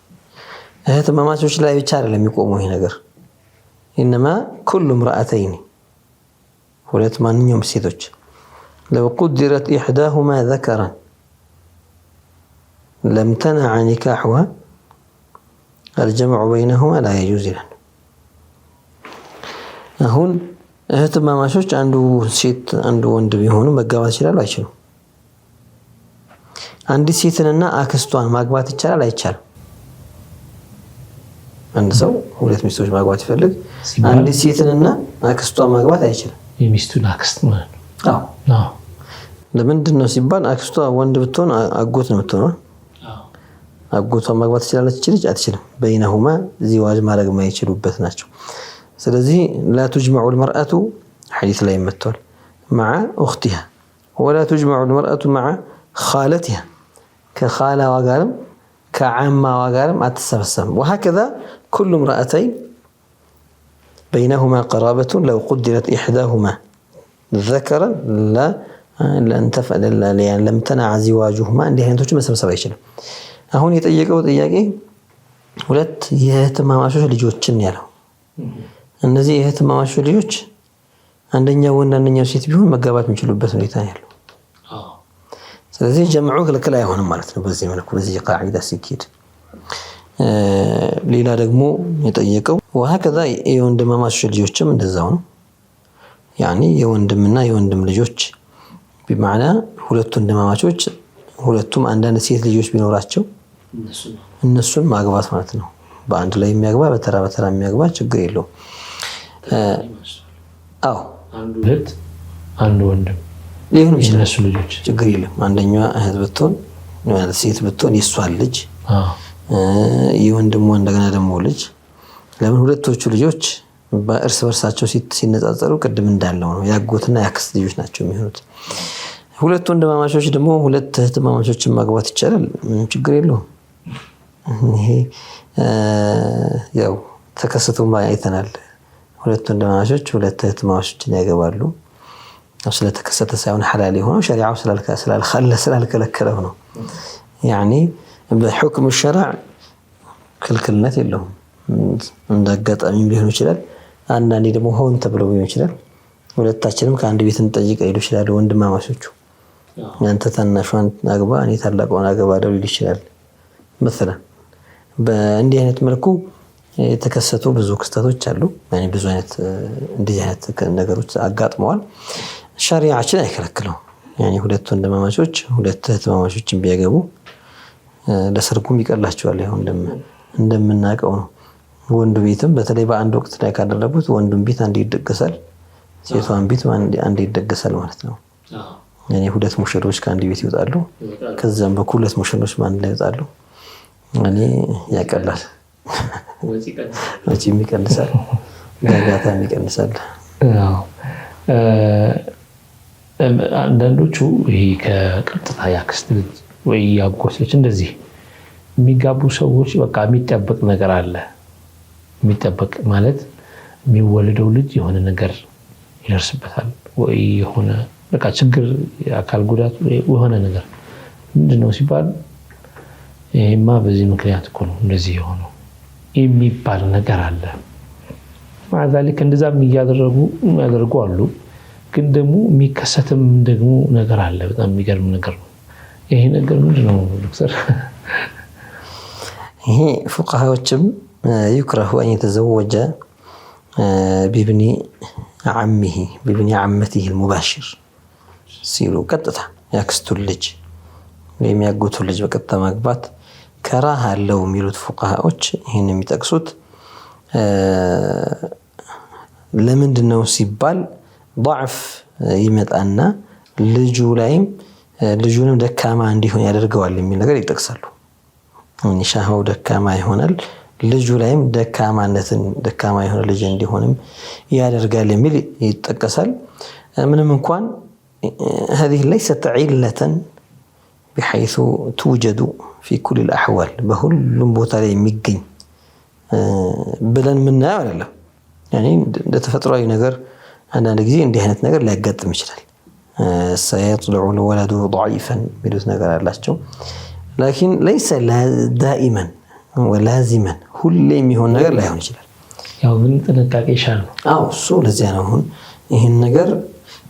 እህትማማቾች ላይ ብቻ አይደለም የሚቆመው ይሄ ነገር إنما كل امرأتين ሁለት ማንኛውም ሴቶች لو قدرت إحداهما ذكرا لم تنع نكاحها الجمع بينهما لا يجوز لنا አሁን እህትማማቾች አንዱ ሴት አንዱ ወንድ ቢሆኑ መጋባት ይችላሉ አይችሉም? አንዲት ሴትንና አክስቷን ማግባት ይችላል አይቻልም? አንድ ሰው ሁለት ሚስቶች ማግባት ይፈልግ አንዲት ሴትንና አክስቷን ማግባት አይችልም?
የሚስቱን አክስት ማለት ነው።
አዎ ለምንድን ነው ሲባል አክስቷ ወንድ ብትሆን አጎት ነው የምትሆነው። አጎቷን ማግባት ትችላለች ልጅ አትችልም። በይነሁማ ዚዋጅ ማድረግ የማይችሉበት ናቸው። ስለዚህ لا تجمع المرأة حديث لا يمتول مع أختها ولا تجمع المرأة مع خالتها كخالة وقارم كعمة وقارم أتسبسم وهكذا كل امرأتين بينهما قرابة لو قدرت إحداهما ذكرا لن تفعل يعني لم تنع زواجهما عندها أنتوش مسبسب يشلم هون يتأيقوا تأيقي ولت يهتماماشوش ልጆችን ያለው እነዚህ የእህትማማቾች ልጆች አንደኛው ወንድ አንደኛው ሴት ቢሆን መጋባት የሚችሉበት ሁኔታ ያለው ስለዚህ ጀምዑ ክልክል አይሆንም ማለት ነው። በዚህ መልኩ በዚህ ቃዒዳ ሲኪድ ሌላ ደግሞ የጠየቀው وهكذا የወንድማማቾች ልጆችም እንደዛው ነው። ያኒ የወንድምና የወንድም ልጆች بمعنى ሁለት ወንድማማቾች ሁለቱም አንዳንድ ሴት ልጆች ቢኖራቸው እነሱን ማግባት ማለት ነው። በአንድ ላይ የሚያግባ በተራ የሚያግባ ችግር የለውም። አዎ
አንዱ እህት አንዱ ወንድም
ሊሆን ይችላል
እነሱ ልጆች
ችግር የለም። አንደኛዋ እህት ብትሆን ማለት ሴት ብትሆን የሷን ልጅ የወንድሟ እንደገና ደግሞ ልጅ ለምን ሁለቶቹ ልጆች በእርስ በርሳቸው ሲነጻጸሩ ቅድም እንዳለው ነው ያጎትና ያክስት ልጆች ናቸው የሚሆኑት። ሁለት ወንድማማቾች ደግሞ ሁለት እህትማማቾችን ማግባት ይቻላል ችግር የለውም። ይሄ ያው ተከስቶ አይተናል። ሁለት ወንድማማቾች ሁለት እህትማማቾችን ያገባሉ። ስለተከሰተ ሳይሆን ሐላል የሆነው ሸሪዓው ስላልከለከለው ነው። ያኒ በሁክም الشرع ክልክልነት የለውም። እንዳጋጣሚ ሊሆን ይችላል። አንዳንዴ ደግሞ ሆን ተብሎ ሊሆን ይችላል። ሁለታችንም ከአንድ ቤት እንጠይቅ ሊሉ ይችላል ወንድማማቾቹ። አንተ ታናሿን አግባ እኔ ታላቋን አገባለሁ ሊል ይችላል مثلا በእንዲህ አይነት መልኩ የተከሰቱ ብዙ ክስተቶች አሉ። ያኔ ብዙ አይነት እንደዚህ አይነት ነገሮች አጋጥመዋል። ሸሪዓችን አይከለክለውም። ያኔ ሁለት ወንድማማቾች ሁለት እህትማማቾችን ቢያገቡ ለሰርጉም ይቀላቸዋል። ይሁን እንደምናውቀው ነው። ወንዱ ቤትም በተለይ በአንድ ወቅት ላይ ካደረጉት ወንዱም ቤት አንድ ይደገሳል፣ ሴቷን ቤት አንድ ይደገሳል ማለት ነው። ያኔ ሁለት ሙሽሮች ከአንድ ቤት ይወጣሉ፣ ከዛም በኩል ሁለት ሙሽሮች ማን ላይ ይወጣሉ። እኔ ያቀላል ወጪም ይቀንሳል፣ ጋጋታም ይቀንሳል።
አንዳንዶቹ ይሄ ከቀጥታ ያክስት ልጅ ወይ ያጎት ልጅ እንደዚህ የሚጋቡ ሰዎች በቃ የሚጠበቅ ነገር አለ። የሚጠበቅ ማለት የሚወለደው ልጅ የሆነ ነገር ይደርስበታል ወይ የሆነ በቃ ችግር፣ የአካል ጉዳት የሆነ ነገር ምንድነው ሲባል ይሄማ በዚህ ምክንያት እኮ ነው እንደዚህ የሆነው የሚባል ነገር አለ። ማለትም እንደዛም የሚያደርጉ አሉ። ግን ደግሞ የሚከሰትም ደግሞ ነገር አለ። በጣም የሚገርም ነገር ነው። ይሄ ነገር ምንድነው ዶክተር?
ይሄ ፉቃሃዎችም ይክረሁ አን የተዘወጀ ቢብኒ ዓሚሂ ቢብኒ ዓመቲሂ አልሙባሽር ሲሉ ቀጥታ ያክስቱን ልጅ ወይም ያጎቱን ልጅ በቀጥታ ማግባት ከራህ አለው የሚሉት ፉቃሃዎች ይህን የሚጠቅሱት ለምንድነው ሲባል ضعፍ ይመጣና ልጁንም ደካማ እንዲሆን ያደርገዋል የሚል ነገር ይጠቅሳሉ። ሻሃው ደካማ ይሆናል፣ ልጁ ላይም ደካማ የሆነ ልጅ እንዲሆንም ያደርጋል የሚል ይጠቀሳል። ምንም እንኳን هذه ليست علة بحيث توجد في كل الأحوال በሁሉም ቦታ ላይ የሚገኝ ብለን ምናየው አይደለም። يعني ተፈጥሯዊ ነገር አንዳንድ ጊዜ እንዲህ አይነት ነገር ሊያጋጥም ይችላል። سيطلع الولد ضعيفا የሚሉት ነገር አላቸው። لكن ليس دائما ولازما ሁሌ የሚሆን ነገር ላይሆን ይችላል።
ያው ግን ጥንቃቄ ይሻላል።
አዎ እሱ ለዚያ ነው አሁን ይሄን ነገር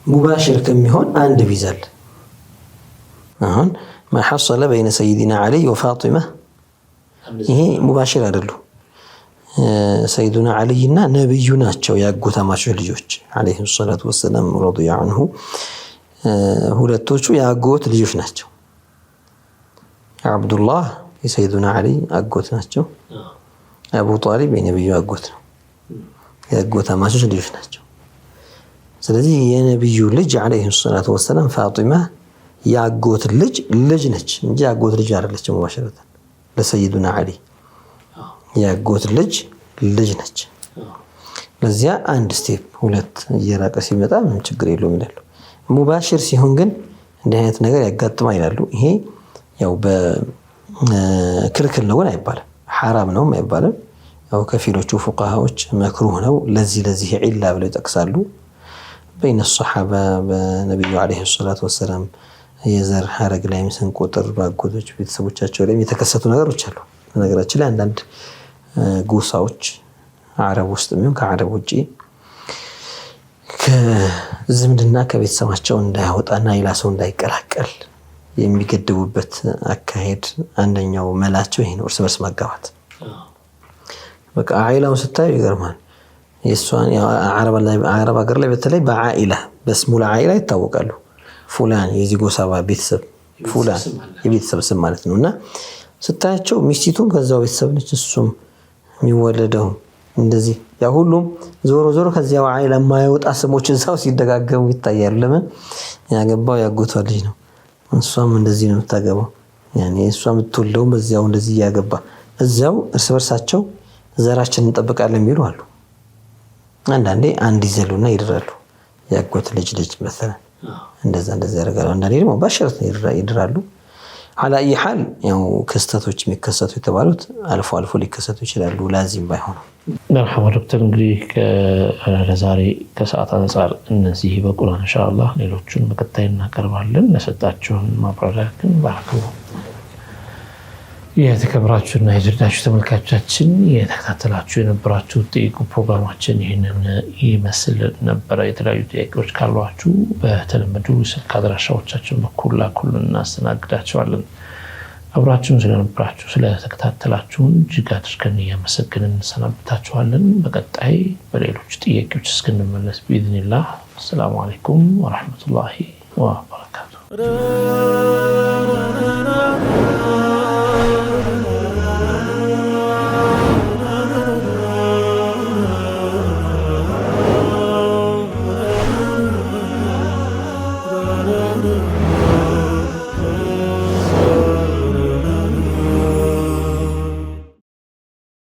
ሙባሽር ከሚሆን አንድ ቢዛል አሁን ما حصل بين سيدنا علي وفاطمة ይሄ ሙባሽር አይደሉ። ሰይዱና አልይና ነብዩ ናቸው ያጎታማቸው ልጆች አለይሂ ሰላቱ ወሰለም ረضي عنه ሁለቶቹ ያጎት ልጆች ናቸው። አብዱላህ የሰይዱና አሊ አጎት ናቸው። አቡ ጣሊብ የነብዩ አጎት ነው። ያጎታማቸው ልጆች ናቸው። ስለዚህ የነብዩ ልጅ አለይሂ ሰላቱ ወሰለም ፋጢማ ያጎት ልጅ ነች እንጂ ያጎት ልጅ አይደለችም። ሙባሽረታ ለሰይዱና አሊ ያጎት ልጅ ነች። ለዚያ አንድ ስቴፕ ሁለት እየራቀ ሲመጣ ምንም ችግር የለውም ይላሉ። ሙባሽር ሲሆን ግን እንዲህ አይነት ነገር ያጋጥማ ይላሉ። ይሄ ያው በክልክል ነው አይባልም፣ ሐራም ነው አይባልም። ያው ከፊሎቹ ፉቃሃዎች መክሩህ ነው ለዚህ ዒላ ብለው ይጠቅሳሉ። በይነ ሱሐባ በነብዩ አለይሂ ሰላቱ ወሰለም የዘር ሐረግ ላይ ስንቆጥር ባጎቶች ቤተሰቦቻቸው ላይ የተከሰቱ ነገሮች አሉ። በነገራችን ላይ አንዳንድ ጎሳዎች አረብ ውስጥ ምን ከአረብ ውጪ ከዝምድና ከቤተሰባቸው እንዳይወጣና ሌላ ሰው እንዳይቀላቀል የሚገድቡበት አካሄድ አንደኛው መላቸው ይሄ ነው፣ እርስ በርስ ማጋባት። በቃ አይላውን ስታዩ ይገርማል። የሷን አረብ ሀገር ላይ በተለይ በአኢላ በስሙል አኢላ ይታወቃሉ። ፉላን የዚህ ጎሳ ቤተሰብ ፉላን የቤተሰብ ስም ማለት ነውና ስታያቸው ሚስቲቱም ከዛው ቤተሰብ ነች፣ እሱም የሚወለደው እንደዚህ ያ ሁሉም ዞሮ ከዚያው አኢላ የማይወጣ ስሞች እዛው ሲደጋገሙ ይታያሉ። ለምን ያገባው ያጎቷ ልጅ ነው፣ እሷም እንደዚህ ነው የምታገባው። ያኔ እሷም የምትወልደው በዚያው እንደዚህ ያገባ እዛው እርስ በርሳቸው ዘራችንን እንጠብቃለን የሚሉ አሉ። አንዳንዴ አንድ ይዘሉና ይድራሉ። ያጎት ልጅ መሰለን እንደዛ ያደርጋሉ። አንዳንዴ ደግሞ ባሽረት ይድራሉ። على اي حال ያው ክስተቶች የሚከሰቱ የተባሉት አልፎ ሊከሰቱ ይችላሉ፣ ላዚም ባይሆኑ።
መርሐባ ዶክተር፣ እንግዲህ ለዛሬ ከሰዓት አንፃር እነዚህ በቁርአን ኢንሻአላህ ሌሎቹን በቀጣይ እናቀርባለን። ለሰጣችሁን ማብራሪያ ግን ባረከላሁ። የተከበራችሁና የተወደዳችሁ ተመልካቾቻችን የተከታተላችሁ የነበራችሁ ጠይቁ ፕሮግራማችን ይህንን ይመስል ነበር። የተለያዩ ጥያቄዎች ካሏችሁ በተለመዱ ስልክ አድራሻዎቻችን በኩል ላኩልን፣ እናስተናግዳችኋለን። አብራችሁን ስለነበራችሁ ስለተከታተላችሁን እጅግ አድርገን እያመሰገንን እንሰናበታችኋለን። በቀጣይ በሌሎች ጥያቄዎች እስክንመለስ ቢኢዝኒላህ። አሰላሙ አለይኩም ወራህመቱላሂ ወበረካቱሁ።